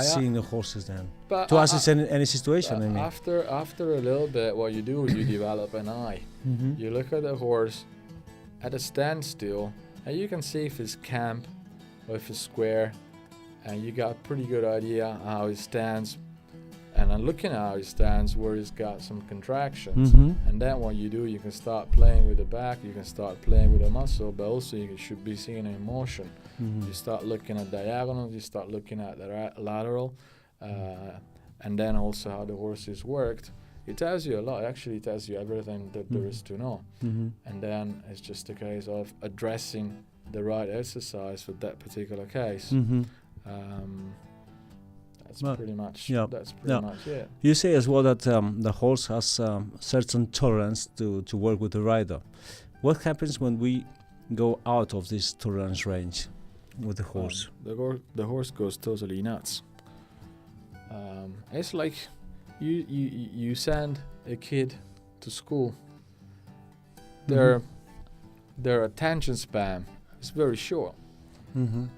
seeing the horses then to assess any situation. I mean, after a little bit, what you do is you develop an eye. You look at the horse at a standstill, and you can see if it's camp or if it's square, and you got a pretty good idea how it stands. And then looking at how he stands, where he's got some contractions, and then what you do, you can start playing with the back, you can start playing with the muscle, but also you should be seeing in motion. You start looking at diagonal, you start looking at the lateral, and then also how the horse is worked, it tells you a lot. Actually, it tells you everything that there is to know. And then it's just a case of addressing the right exercise for that particular case. That's pretty much it. You say as well that the horse has certain tolerance to work with the rider. What happens when we go out of this tolerance range with the horse? The horse goes totally nuts. It's like you send a kid to school. Their attention span is very short.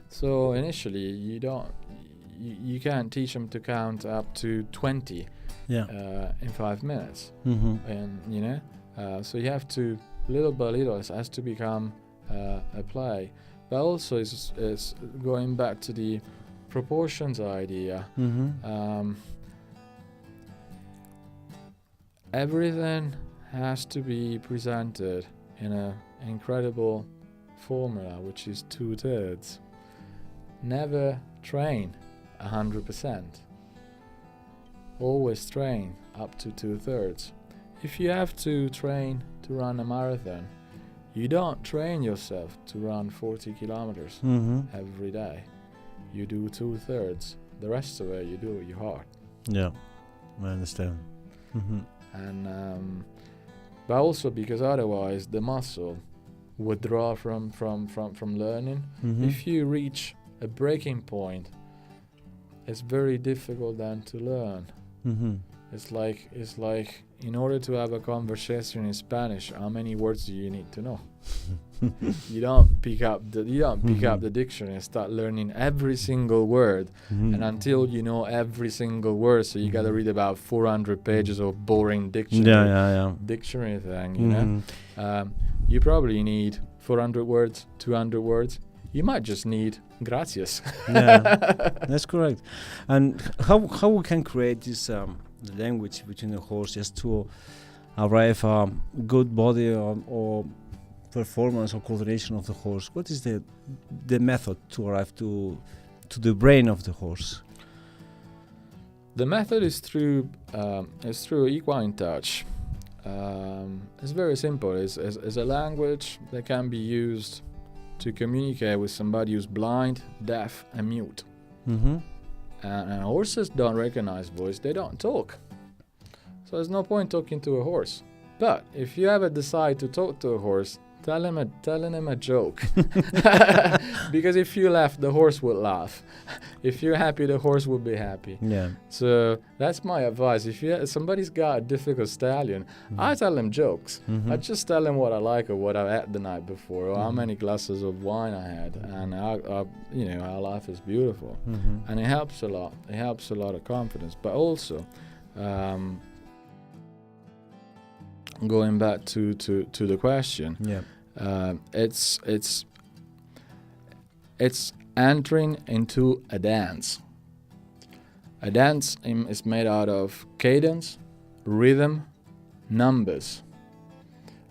So initially you can't teach them to count up to 20 in 5 minutes. And so you have to, little by little, it has to become a play. But also it's going back to the proportions idea. Everything has to be presented in an incredible formula, which is 2/3. Never train 100%. Always train up to 2/3. If you have to train to run a marathon, you don't train yourself to run 40 kilometers every day. You do 2/3. The rest of it you do with your heart. Yeah, I understand. And but also because otherwise the muscle would draw from learning. If you reach a breaking point, it's very difficult then to learn. It's like in order to have a conversation in Spanish, how many words do you need to know? You don't pick up the dictionary and start learning every single word, and until you know every single word, so you got to read about 400 pages of boring dictionary thing. You know, you probably need 400 words, 200 words. You might just need gracias. That's correct. And how we can create this language between the horse just to arrive a good body or performance or coordination of the horse? What is the method to arrive to the brain of the horse? The method is through equine touch. It's very simple. It's a language that can be used to communicate with somebody who's blind, deaf, and mute. And horses don't recognize voice, they don't talk. So there's no point talking to a horse. But if you ever decide to talk to a horse, telling him a joke. Because if you laugh, the horse will laugh. If you're happy, the horse will be happy. Yeah. So that's my advice. If somebody's got a difficult stallion, I tell them jokes. I just tell them what I like or what I had the night before or how many glasses of wine I had, and our life is beautiful. And it helps a lot. It helps a lot of confidence. But also, going back to the question, it's entering into a dance. A dance is made out of cadence, rhythm, numbers,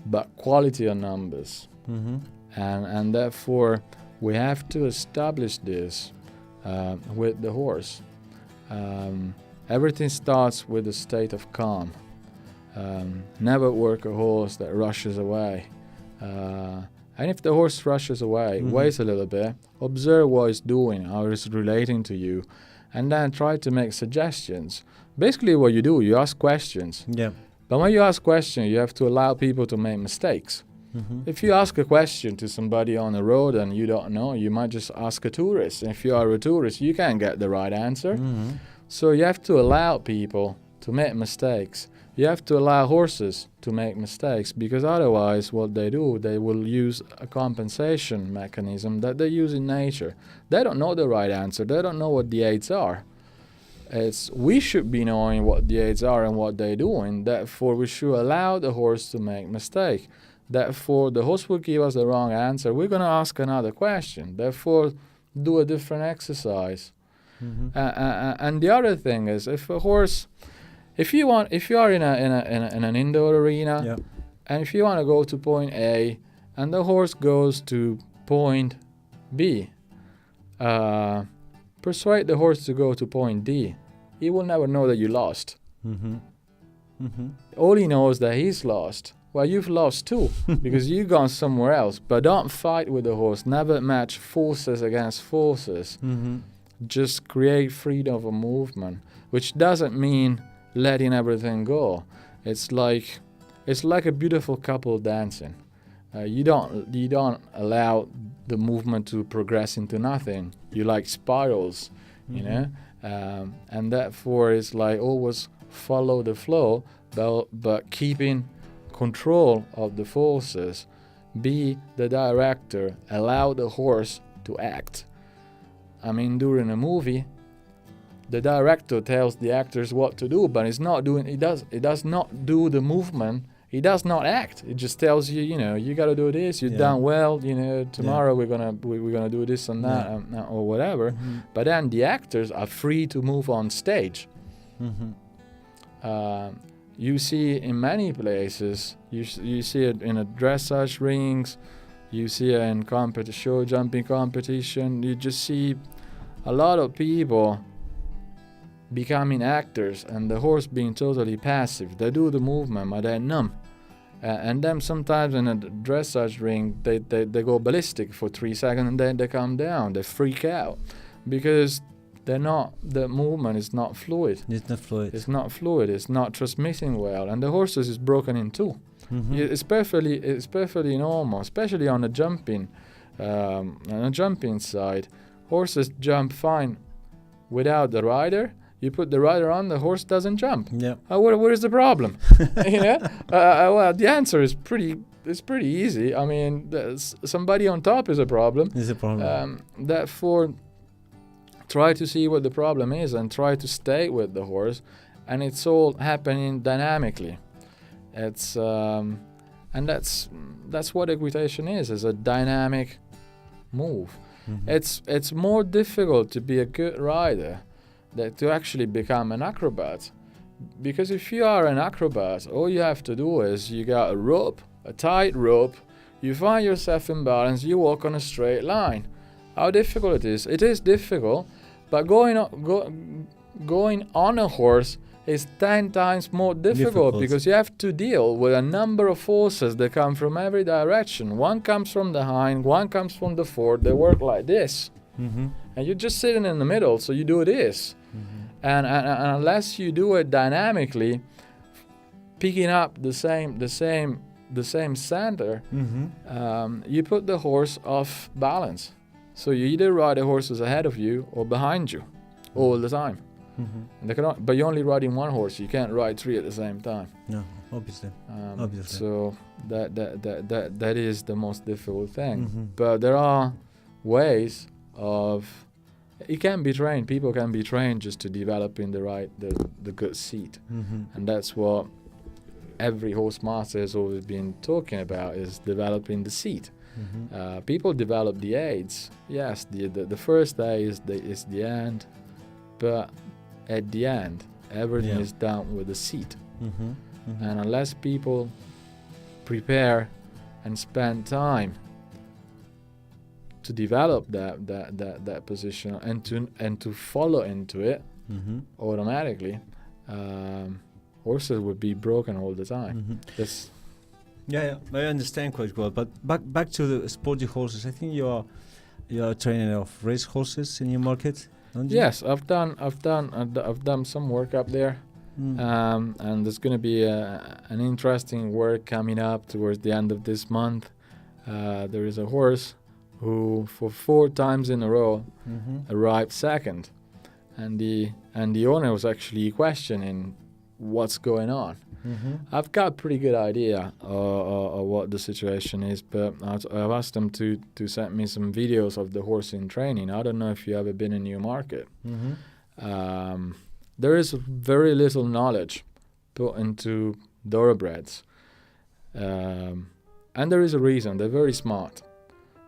but quality of numbers. And therefore we have to establish this with the horse. Everything starts with a state of calm. Never work a horse that rushes away. And if the horse rushes away, wait a little bit, observe what he's doing, how he's relating to you, and then try to make suggestions. Basically what you do, you ask questions. But when you ask questions, you have to allow people to make mistakes. If you ask a question to somebody on the road and you don't know, you might just ask a tourist. And if you are a tourist, you can't get the right answer. So you have to allow people to make mistakes. You have to allow horses to make mistakes, because otherwise what they do, they will use a compensation mechanism that they use in nature. They don't know the right answer. They don't know what the aids are. We should be knowing what the aids are and what they're doing. Therefore, we should allow the horse to make mistake. Therefore, the horse will give us the wrong answer. We're going to ask another question. Therefore, do a different exercise. And the other thing is, if a horse... If you are in an indoor arena, and if you want to go to point A, and the horse goes to point B, persuade the horse to go to point D. he will never know that you lost. Mm-hmm. Mm-hmm. All he knows that he's lost. Well, you've lost too, because you've gone somewhere else. But don't fight with the horse. Never match forces against forces. Mm-hmm. Just create freedom of movement, which doesn't mean letting everything go. It's like a beautiful couple dancing. You don't allow the movement to progress into nothing. You like spirals, you know, and therefore it's like always follow the flow, but keeping control of the forces. Be the director. Allow the horse to act. I mean, during a movie, the director tells the actors what to do, but it does not do the movement. He does not act. It just tells you, you know, you got to do this. You've done well. You know, tomorrow we're gonna do this and that or whatever. Mm-hmm. But then the actors are free to move on stage. Mm-hmm. You see in many places. You see it in a dressage rings. You see it in show jumping competition. You just see a lot of people becoming actors and the horse being totally passive. They do the movement, but they're numb. And then sometimes in a dressage ring, they go ballistic for 3 seconds and then they come down. They freak out because the movement is not fluid. It's not fluid. It's not fluid. It's not transmitting well, and the horses is broken in two. Mm-hmm. It's perfectly normal, especially on the jumping side. Horses jump fine without the rider. You put the rider on, the horse doesn't jump. Yeah. Where is the problem? You know. Well, the answer is pretty easy. I mean, somebody on top is a problem. Is a problem. Therefore, try to see what the problem is and try to stay with the horse, and it's all happening dynamically. It's and that's what equitation is a dynamic move. Mm-hmm. It's more difficult to be a good rider than to actually become an acrobat, because if you are an acrobat, all you have to do is you got a tight rope, you find yourself in balance, you walk on a straight line. How difficult it is? It is difficult, but going on a horse is 10 times more difficult because you have to deal with a number of forces that come from every direction. One comes from the hind, one comes from the fore. They work like this. Mm-hmm. And you're just sitting in the middle, so you do this. Mm-hmm. And unless you do it dynamically, picking up the same center, Mm-hmm. you put the horse off balance. So you either ride the horses ahead of you or behind you all the time. Mm-hmm. But you're only riding one horse. You can't ride three at the same time. No, obviously. So that is the most difficult thing. Mm-hmm. But there are ways of it can be trained. People can be trained just to develop in the good seat, Mm-hmm. and that's what every horse master has always been talking about, is developing the seat. Mm-hmm. People develop the aids. Yes, the first aid is the end, but at the end, everything is done with the seat. Mm-hmm. Mm-hmm. And unless people prepare and spend time to develop that position and to follow into it, Mm-hmm. automatically, horses would be broken all the time. Mm-hmm. That's Yeah, I understand quite well. But back to the sporty horses. I think you are a trainer of race horses in your market, don't you? yes. I've done some work up there, Mm. and there's going to be an interesting work coming up towards the end of this month. There is a horse who, for 4 times in a row, Mm-hmm. arrived second, and the owner was actually questioning what's going on. Mm-hmm. I've got a pretty good idea of what the situation is, but I've asked them to send me some videos of the horse in training. I don't know if you ever been in New Market. Mm-hmm. There is very little knowledge put into thoroughbreds, and there is a reason. They're very smart.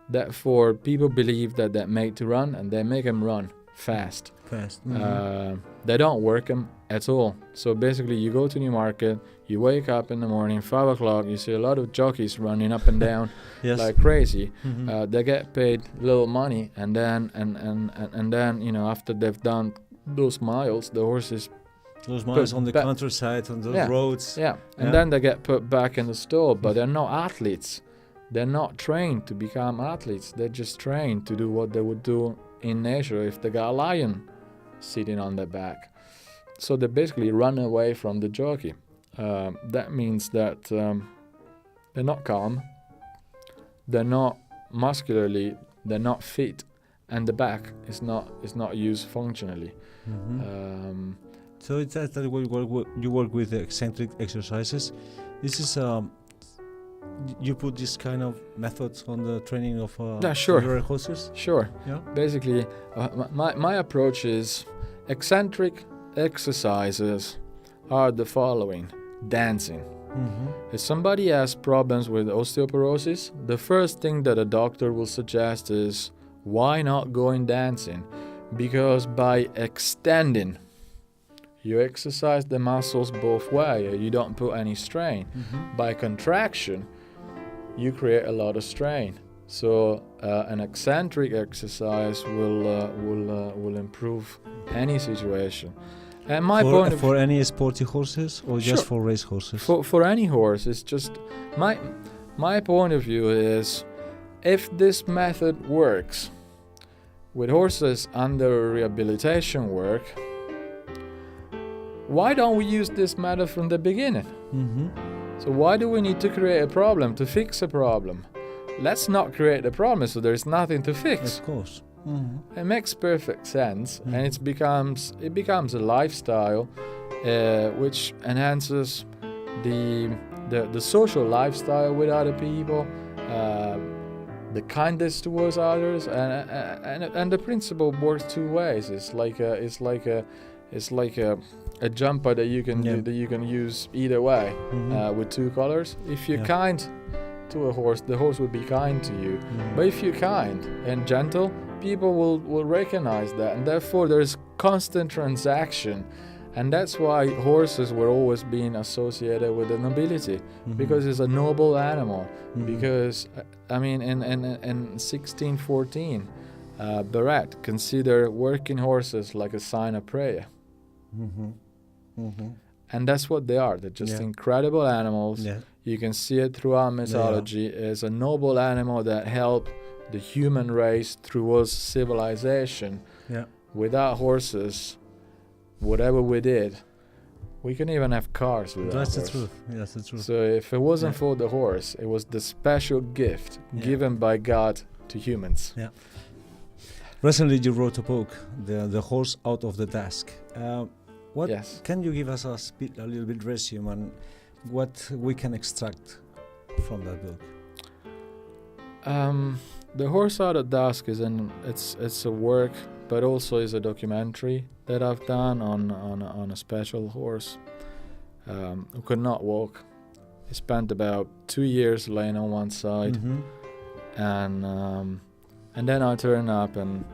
Therefore, people believe that they're made to run, and they make them run fast. Fast. Mm-hmm. They don't work them at all. So basically, you go to New Market, you wake up in the morning, 5 o'clock, you see a lot of jockeys running up and down Yes. like crazy. Mm-hmm. They get paid little money, and then and then after they've done those miles, the horses. Those miles on the back. countryside, on those roads. Yeah, and then they get put back in the stall, but they're not athletes. They're not trained to become athletes. They're just trained to do what they would do in nature if they got a lion sitting on their back. So they basically run away from the jockey. That means that they're not calm, they're not muscularly, they're not fit, and the back is not used functionally. So it's that you work with eccentric exercises. This is you put this kind of methods on the training of your horses? Sure. Yeah. Basically, my approach is eccentric exercises are the following: dancing. If somebody has problems with osteoporosis, the first thing that a doctor will suggest is, why not going dancing? Because by extending, you exercise the muscles both ways. You don't put any strain. By contraction, you create a lot of strain. So an eccentric exercise will improve any situation. And my point for any sporty horses or just for race horses? For any horse, it's just my point of view is, if this method works with horses under rehabilitation work, why don't we use this method from the beginning? So why do we need to create a problem to fix a problem? Let's not create a problem so there's nothing to fix. Of course. It makes perfect sense, and it becomes a lifestyle which enhances the social lifestyle with other people, the kindness towards others, and the principle works two ways. It's like a jumper that you can do, that you can use either way with two colors. If you're kind to a horse, the horse will be kind to you. But if you're kind and gentle, people will recognize that, and therefore there's constant transaction. And that's why horses were always being associated with the nobility, because it's a noble animal. Because I mean, in 1614, Barrett considered working horses like a sign of prayer. And that's what they are. They're just incredible animals. You can see it throughout mythology. It's a noble animal that helped the human race through civilization. Without horses, whatever we did, we couldn't even have cars without That's horse. the truth. That's the truth. So if it wasn't for the horse, it was the special gift given by God to humans. Recently you wrote a book, The Horse Out of the Desk. Can you give us a little bit resume on what we can extract from that book? The Horse Out of the Desk it's a work, but also is a documentary that I've done on a special horse who could not walk. He spent about 2 years laying on one side, and then I turned up and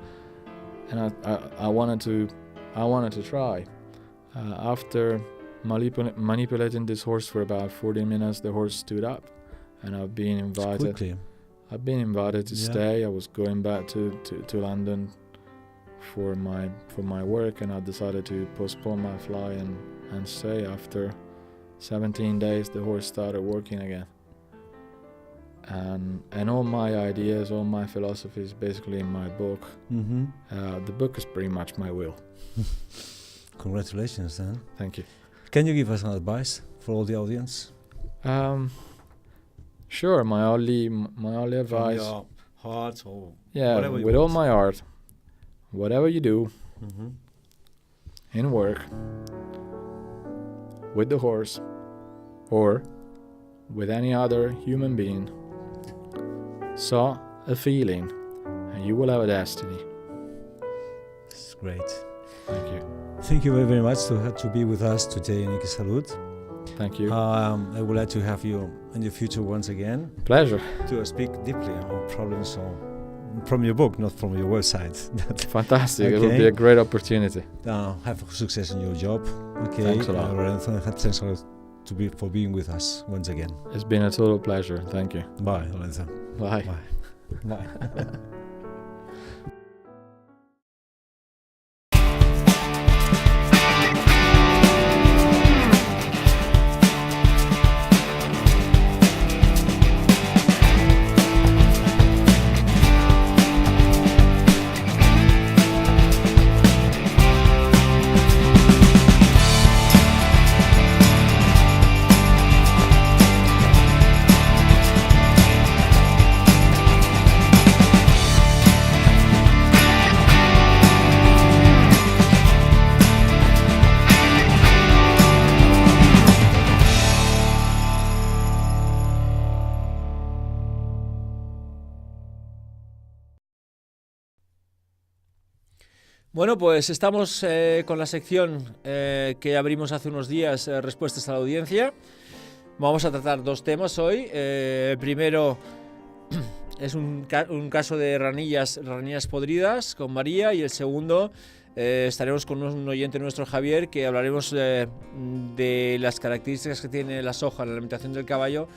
I wanted to try. After manipulating this horse for about 40 minutes, the horse stood up, and I've been invited to stay. I was going back to London for my work, and I decided to postpone my flight and stay. After 17 days, the horse started working again. And all my ideas, all my philosophies, basically in my book. The book is pretty much my will. Congratulations, then. Thank you. Can you give us an advice for all the audience? Sure. My only advice. From your heart or whatever with all my heart, whatever you do in work, with the horse, or with any other human being, saw a feeling, and you will have a destiny. This is great. Thank you. Thank you very much to be with us today in Equisalud. Thank you. I would like to have you in the future once again. Pleasure. To speak deeply on problems from your book, not from your website. Fantastic. Okay. It will be a great opportunity. Have success in your job. Okay. Thanks a lot. Lorenzo, thanks a lot for being with us once again. It's been a total pleasure. Thank you. Bye, Lorenzo. Bye. Bye. Bye. Bueno, pues estamos con la sección que abrimos hace unos días, respuestas a la audiencia. Vamos a tratar dos temas hoy. El primero es un caso de ranillas podridas con María, y el segundo estaremos con un oyente nuestro, Javier, que hablaremos de las características que tiene las hojas en la alimentación del caballo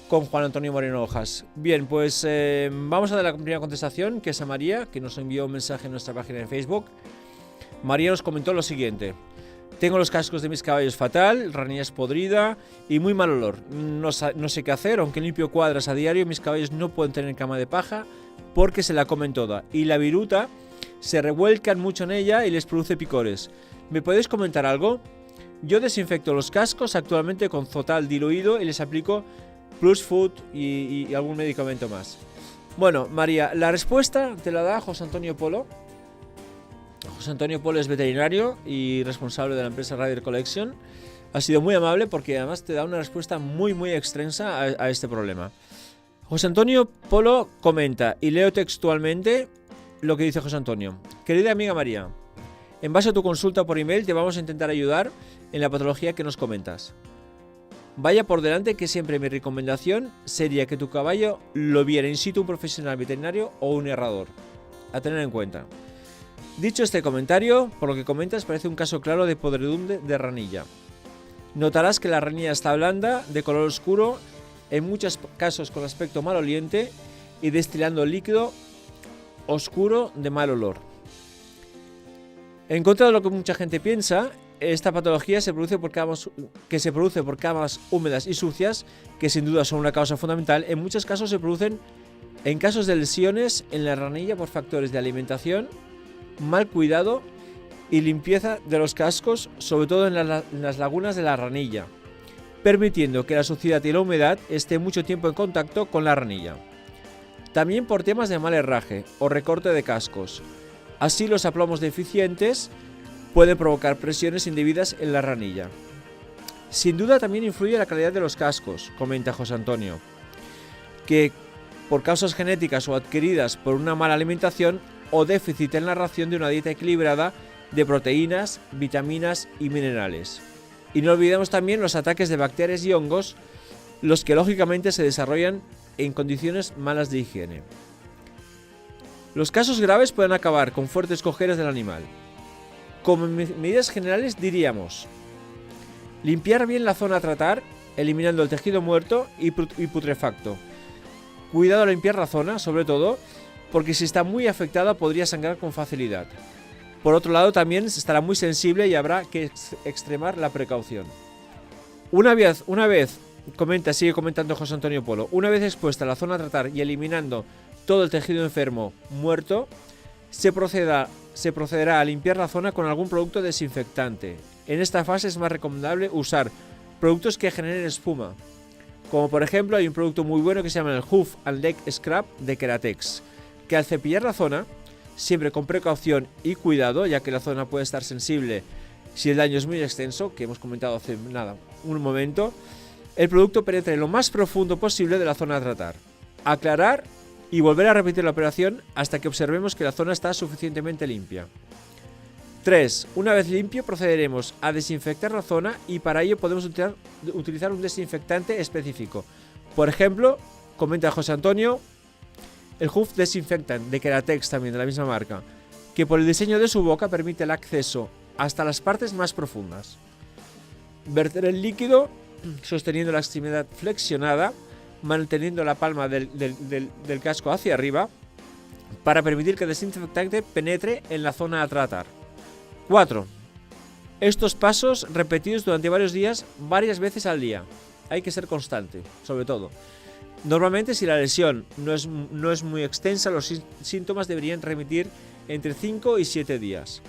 con Juan Antonio Moreno Hojas. Bien, pues vamos a dar la primera contestación, que es a María, que nos envió un mensaje en nuestra página de Facebook. María nos comentó lo siguiente: tengo los cascos de mis caballos fatal, ranillas podrida y muy mal olor. No sé qué hacer, aunque limpio cuadras a diario, mis caballos no pueden tener cama de paja porque se la comen toda, y la viruta se revuelcan mucho en ella y les produce picores. ¿Me podéis comentar algo? Yo desinfecto los cascos actualmente con Zotal diluido y les aplico Plus Food y algún medicamento más. Bueno, María, la respuesta te la da José Antonio Polo. José Antonio Polo es veterinario y responsable de la empresa Rider Collection. Ha sido muy amable porque además te da una respuesta muy extensa a este problema. José Antonio Polo comenta, y leo textualmente lo que dice José Antonio. Querida amiga María, en base a tu consulta por email te vamos a intentar ayudar en la patología que nos comentas. Vaya por delante que siempre mi recomendación sería que tu caballo lo viera in situ un profesional veterinario o un herrador. A tener en cuenta. Dicho este comentario, por lo que comentas parece un caso claro de podredumbre de ranilla. Notarás que la ranilla está blanda, de color oscuro, en muchos casos con aspecto maloliente y destilando líquido oscuro de mal olor. En contra de lo que mucha gente piensa, esta patología se produce por camas húmedas y sucias, que sin duda son una causa fundamental. En muchos casos se producen en casos de lesiones en la ranilla por factores de alimentación, mal cuidado y limpieza de los cascos, sobre todo en las lagunas de la ranilla, permitiendo que la suciedad y la humedad estén mucho tiempo en contacto con la ranilla. También por temas de mal herraje o recorte de cascos. Así los aplomos deficientes pueden provocar presiones indebidas en la ranilla. Sin duda también influye la calidad de los cascos, comenta José Antonio, que por causas genéticas o adquiridas por una mala alimentación o déficit en la ración de una dieta equilibrada de proteínas, vitaminas y minerales. Y no olvidemos también los ataques de bacterias y hongos, los que lógicamente se desarrollan en condiciones malas de higiene. Los casos graves pueden acabar con fuertes cojeras del animal. Como medidas generales diríamos: limpiar bien la zona a tratar, eliminando el tejido muerto y putrefacto. Cuidado al limpiar la zona, sobre todo, porque si está muy afectada podría sangrar con facilidad. Por otro lado, también estará muy sensible y habrá que extremar la precaución. Una vez, sigue comentando José Antonio Polo, una vez expuesta la zona a tratar y eliminando todo el tejido enfermo muerto, se procederá a limpiar la zona con algún producto desinfectante. En esta fase es más recomendable usar productos que generen espuma, como por ejemplo hay un producto muy bueno que se llama el Hoof and Leg Scrub de Keratex, que al cepillar la zona, siempre con precaución y cuidado, ya que la zona puede estar sensible si el daño es muy extenso, que hemos comentado hace un momento, el producto penetre lo más profundo posible de la zona a tratar. Aclarar y volver a repetir la operación hasta que observemos que la zona está suficientemente limpia. 3. Una vez limpio procederemos a desinfectar la zona y para ello podemos utilizar un desinfectante específico. Por ejemplo, comenta José Antonio, el Hoof Desinfectant de Keratex, también de la misma marca, que por el diseño de su boca permite el acceso hasta las partes más profundas. Verter el líquido sosteniendo la extremidad flexionada, manteniendo la palma del casco hacia arriba para permitir que el desinfectante penetre en la zona a tratar. 4. Estos pasos repetidos durante varios días, varias veces al día. Hay que ser constante, sobre todo. Normalmente, si la lesión no es muy extensa, los síntomas deberían remitir entre 5 y 7 días.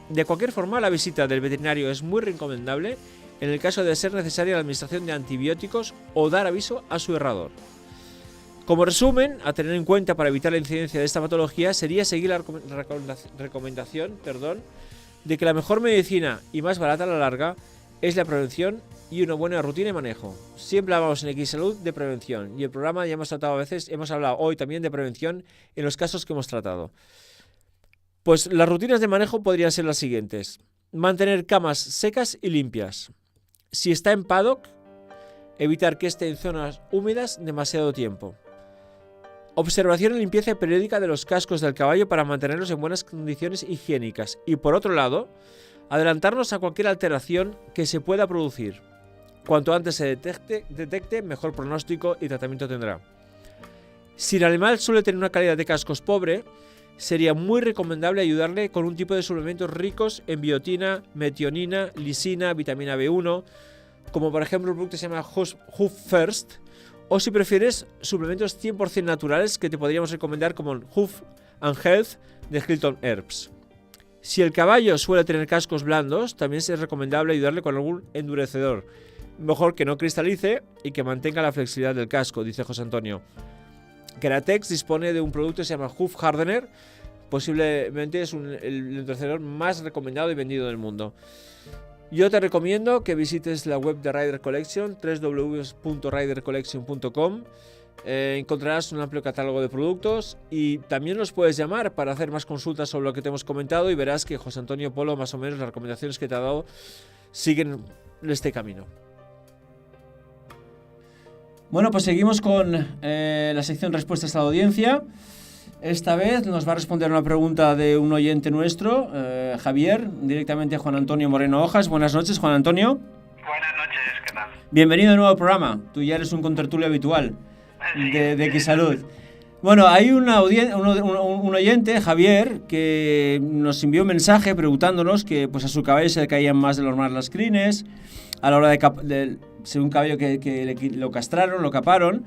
De cualquier forma, la visita del veterinario es muy recomendable en el caso de ser necesaria la administración de antibióticos o dar aviso a su herrador. Como resumen, a tener en cuenta para evitar la incidencia de esta patología sería seguir la recomendación de que la mejor medicina y más barata a la larga es la prevención y una buena rutina de manejo. Siempre hablamos en Equisalud de prevención y el programa ya hemos hablado hoy también de prevención en los casos que hemos tratado. Pues las rutinas de manejo podrían ser las siguientes. Mantener camas secas y limpias. Si está en paddock, evitar que esté en zonas húmedas demasiado tiempo. Observación y limpieza periódica de los cascos del caballo para mantenerlos en buenas condiciones higiénicas. Y por otro lado, adelantarnos a cualquier alteración que se pueda producir. Cuanto antes se detecte, mejor pronóstico y tratamiento tendrá. Si el animal suele tener una calidad de cascos pobre, sería muy recomendable ayudarle con un tipo de suplementos ricos en biotina, metionina, lisina, vitamina B1, como por ejemplo el producto que se llama Hoof First, o si prefieres suplementos 100% naturales que te podríamos recomendar como el Hoof and Health de Hilton Herbs. Si el caballo suele tener cascos blandos, también es recomendable ayudarle con algún endurecedor. Mejor que no cristalice y que mantenga la flexibilidad del casco, dice José Antonio. Keratex dispone de un producto que se llama Hoof Hardener, posiblemente es el endurecedor más recomendado y vendido del mundo. Yo te recomiendo que visites la web de Rider Collection, www.ridercollection.com. Encontrarás un amplio catálogo de productos y también los puedes llamar para hacer más consultas sobre lo que te hemos comentado y verás que José Antonio Polo, más o menos las recomendaciones que te ha dado, siguen este camino. Bueno, pues seguimos con la sección Respuestas a la Audiencia. Esta vez nos va a responder una pregunta de un oyente nuestro, Javier, directamente a Juan Antonio Moreno Hojas. Buenas noches, Juan Antonio. Buenas noches, ¿qué tal? Bienvenido de nuevo al programa. Tú ya eres un contertulio habitual de Equisalud. Bueno, hay un oyente, Javier, que nos envió un mensaje preguntándonos que pues, a su caballo se le caían más de lo normal las crines, a la hora de ser un caballo que lo castraron, lo caparon,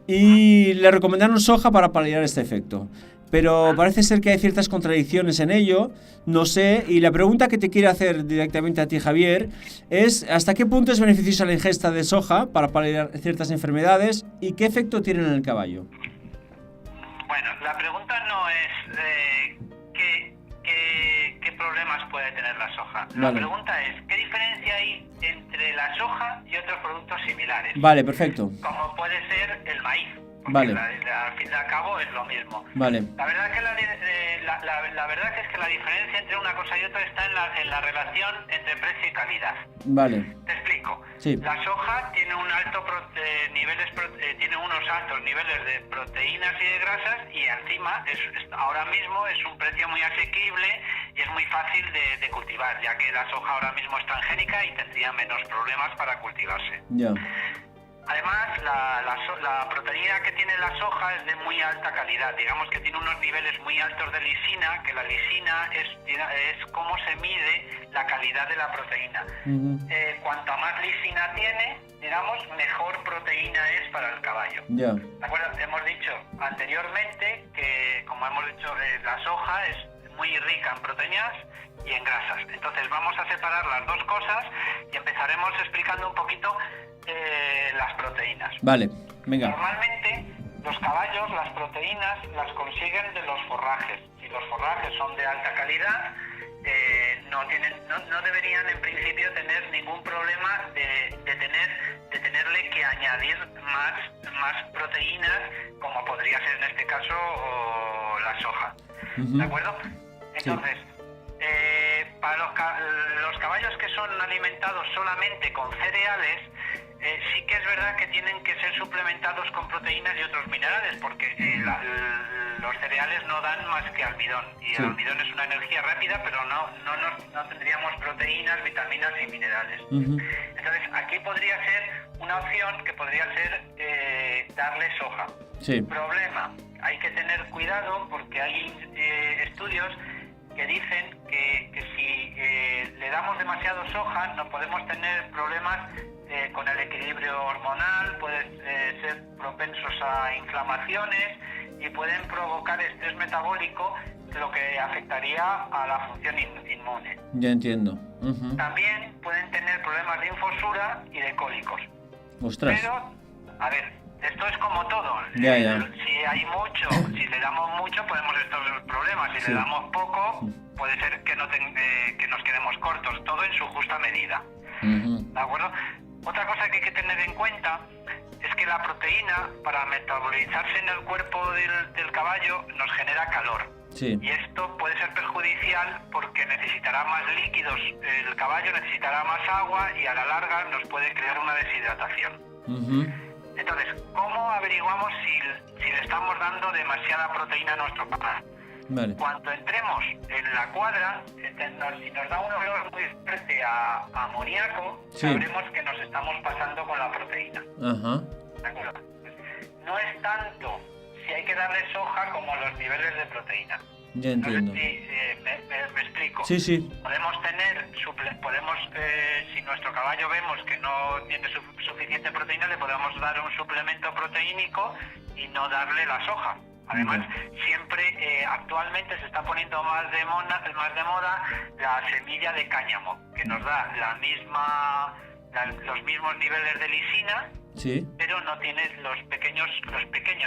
y le recomendaron soja para paliar este efecto. Pero parece ser que hay ciertas contradicciones en ello, no sé, y la pregunta que te quiero hacer directamente a ti, Javier, es ¿hasta qué punto es beneficiosa la ingesta de soja para paliar ciertas enfermedades y qué efecto tiene en el caballo? Bueno, la pregunta no es qué problemas puede tener la soja. La pregunta es ¿qué diferencia hay entre la soja y otros productos similares? Vale, perfecto. Como puede ser el maíz. Vale. Al fin y al cabo es lo mismo. Vale. La verdad que la verdad que es que la diferencia entre una cosa y otra está en la relación entre precio y calidad. Vale. Te explico. Sí. La soja tiene tiene unos altos niveles de proteínas y de grasas y encima ahora mismo es un precio muy asequible y es muy fácil de cultivar, ya que la soja ahora mismo es transgénica y tendría menos problemas para cultivarse. Ya. Además, la proteína que tiene la soja es de muy alta calidad. Digamos que tiene unos niveles muy altos de lisina, que la lisina es cómo se mide la calidad de la proteína. Cuanto más lisina tiene, digamos, mejor proteína es para el caballo. Yeah. ¿De acuerdo? Hemos dicho anteriormente que, como hemos dicho, la soja es muy rica en proteínas y en grasas. Entonces vamos a separar las dos cosas y empezaremos explicando un poquito las proteínas. Vale, venga. Normalmente los caballos las proteínas las consiguen de los forrajes. Si los forrajes son de alta calidad, no deberían en principio tener ningún problema de tenerle que añadir más proteínas, como podría ser en este caso la soja. ¿De acuerdo? Entonces, para los caballos que son alimentados solamente con cereales, sí que es verdad que tienen que ser suplementados con proteínas y otros minerales, porque los cereales no dan más que almidón, y el almidón es una energía rápida, pero no tendríamos proteínas, vitaminas y minerales. Entonces, aquí podría ser una opción que podría ser darle soja. Sí. Problema, hay que tener cuidado porque hay estudios que dicen que si le damos demasiado soja no podemos tener problemas con el equilibrio hormonal, pueden ser propensos a inflamaciones y pueden provocar estrés metabólico, lo que afectaría a la función inmune. Ya entiendo. También pueden tener problemas de infosura y de cólicos. Ostras. Pero, a ver, esto es como todo. Ya. Si le damos mucho podemos estar problemas, si le damos poco puede ser que nos quedemos cortos, todo en su justa medida. ¿De acuerdo? Otra cosa que hay que tener en cuenta es que la proteína, para metabolizarse en el cuerpo del caballo, nos genera calor. Sí. Y esto puede ser perjudicial porque necesitará más líquidos, el caballo necesitará más agua y a la larga nos puede crear una deshidratación. Entonces, ¿cómo averiguamos si le estamos dando demasiada proteína a nuestro caballo? Vale. Cuando entremos en la cuadra, si nos da un olor muy fuerte a amoníaco, Sí. sabremos que nos estamos pasando con la proteína. Ajá. ¿De acuerdo? No es tanto si hay que darle soja como los niveles de proteína. Ya entiendo. No sé si me explico. Sí, sí. Podemos tener, si nuestro caballo vemos que no tiene suficiente proteína, le podemos dar un suplemento proteínico y no darle la soja. Además, siempre actualmente se está poniendo más de moda la semilla de cáñamo, que nos da los mismos niveles de lisina, Sí. pero no tiene los pequeños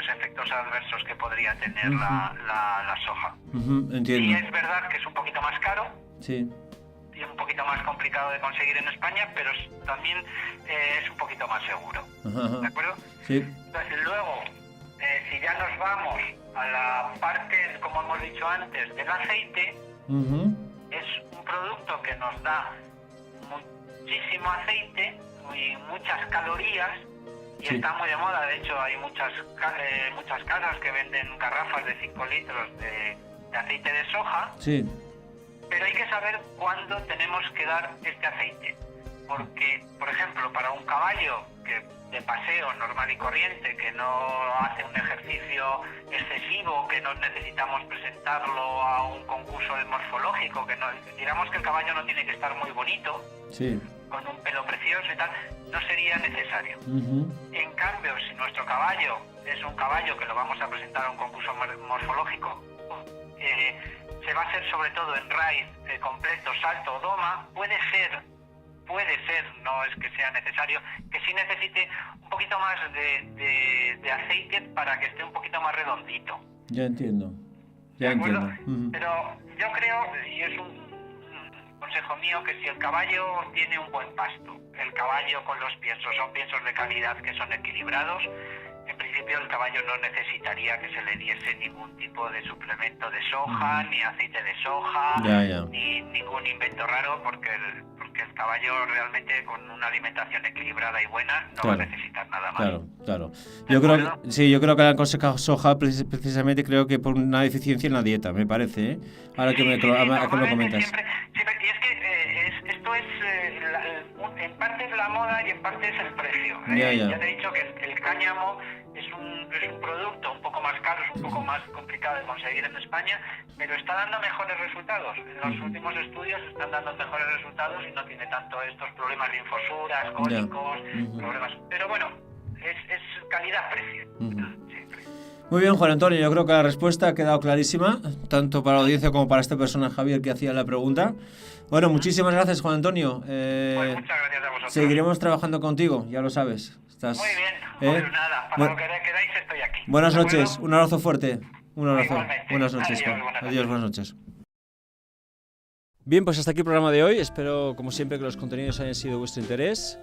efectos adversos que podría tener la soja. Entiendo. Y es verdad que es un poquito más caro Sí. y un poquito más complicado de conseguir en España, pero también es un poquito más seguro. ¿De acuerdo? Sí. Entonces, luego, si ya nos vamos a la parte, como hemos dicho antes, del aceite, es un producto que nos da muchísimo aceite y muchas calorías. Y Sí. está muy de moda. De hecho, hay muchas casas que venden garrafas de 5 litros de aceite de soja. Sí. Pero hay que saber cuándo tenemos que dar este aceite. Porque, por ejemplo, para un caballo que de paseo normal y corriente, que no hace un ejercicio excesivo, que no necesitamos presentarlo a un concurso morfológico, que no, digamos que el caballo no tiene que estar muy bonito, Sí. con un pelo precioso y tal, no sería necesario. En cambio, si nuestro caballo es un caballo que lo vamos a presentar a un concurso morfológico, se va a hacer sobre todo en raíz, completo, salto o doma, puede ser, no es que sea necesario, que sí necesite un poquito más de aceite para que esté un poquito más redondito. Ya entiendo. ¿De Ya acuerdo? entiendo. Pero yo creo, y es un consejo mío, que si el caballo tiene un buen pasto, el caballo con los piensos son piensos de calidad que son equilibrados, en principio el caballo no necesitaría que se le diese ningún tipo de suplemento de soja, ni aceite de soja, ni ningún invento raro, porque el caballo realmente con una alimentación equilibrada y buena no va a necesitar nada más. Claro. Yo creo que le han aconsejado soja precisamente, creo que por una deficiencia en la dieta, me parece, ¿eh? Ahora que me lo comentas. Siempre, y es que esto es en parte es la moda y en parte es el precio. Ya te he dicho que el cáñamo es un producto un poco más caro, es un poco más complicado de conseguir en España, pero está dando mejores resultados. En los últimos estudios están dando mejores resultados y no tiene tanto estos problemas de linfosuras, cólicos, problemas. Pero bueno, es calidad-precio. Siempre. Muy bien, Juan Antonio, yo creo que la respuesta ha quedado clarísima, tanto para la audiencia como para esta persona, Javier, que hacía la pregunta. Bueno, muchísimas gracias, Juan Antonio. Pues muchas gracias a vosotros. Seguiremos trabajando contigo, ya lo sabes. Muy bien, pues nada, para lo que queráis estoy aquí. Buenas noches, un abrazo fuerte. Un abrazo. Igualmente. Buenas noches, Adiós, Juan. Adiós, buenas noches. Bien, pues hasta aquí el programa de hoy. Espero, como siempre, que los contenidos hayan sido de vuestro interés.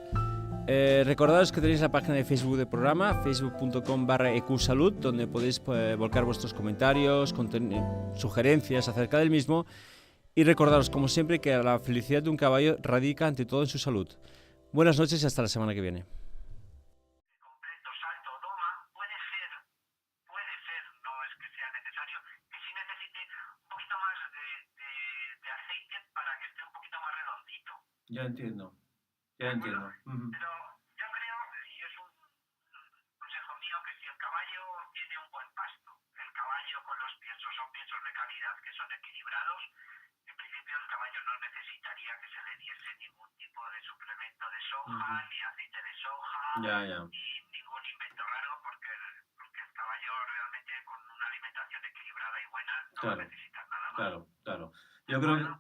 Recordaros que tenéis la página de Facebook del programa, facebook.com/equisalud, donde podéis volcar vuestros comentarios, sugerencias acerca del mismo. Y recordaros, como siempre, que la felicidad de un caballo radica ante todo en su salud. Buenas noches y hasta la semana que viene. Completo, salto, doma, puede ser, no es que sea necesario, que sí necesite un poquito más de aceite para que esté un poquito más redondito. Ya entiendo. Pero yo creo, y es un consejo mío, que si el caballo tiene un buen pasto, el caballo con los piensos son piensos de calidad que son equilibrados, en principio el caballo no necesitaría que se le diese ningún tipo de suplemento de soja, ni aceite de soja, ni ningún invento raro, porque el caballo realmente con una alimentación equilibrada y buena no va a necesitar nada más. Claro. Yo creo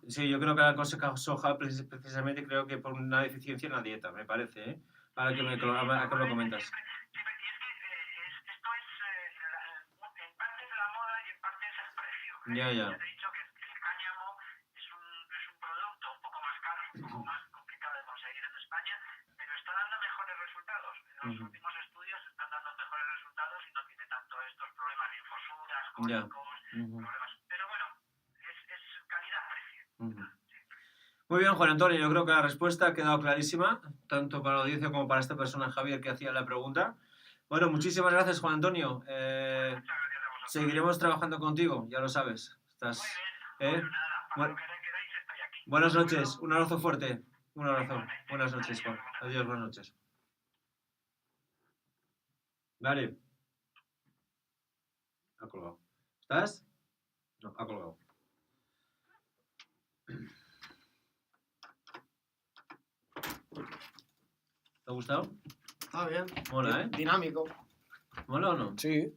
que la aconsejado soja precisamente creo que por una deficiencia en la dieta, me parece, ¿eh? Ahora que lo comentas. Siempre, y es que esto es en parte es la moda y en parte es el precio. Ya te he dicho que el cáñamo es un producto un poco más caro, un poco más complicado de conseguir en España, pero está dando mejores resultados. En los últimos estudios están dando mejores resultados y no tiene tanto estos problemas de linfosuras, cólicos, problemas. Pero bueno, Muy bien, Juan Antonio, yo creo que la respuesta ha quedado clarísima, tanto para la audiencia como para esta persona, Javier, que hacía la pregunta. Bueno, muchísimas gracias, Juan Antonio. Seguiremos trabajando contigo, ya lo sabes. Estás, buenas noches, un abrazo fuerte. Un abrazo. Buenas noches, Juan. Adiós, buenas noches. Vale. Ha colgado. ¿Estás? No, ha colgado. ¿Te ha gustado? Está bien. Mola, ¿eh? Dinámico. ¿Mola o no? Sí.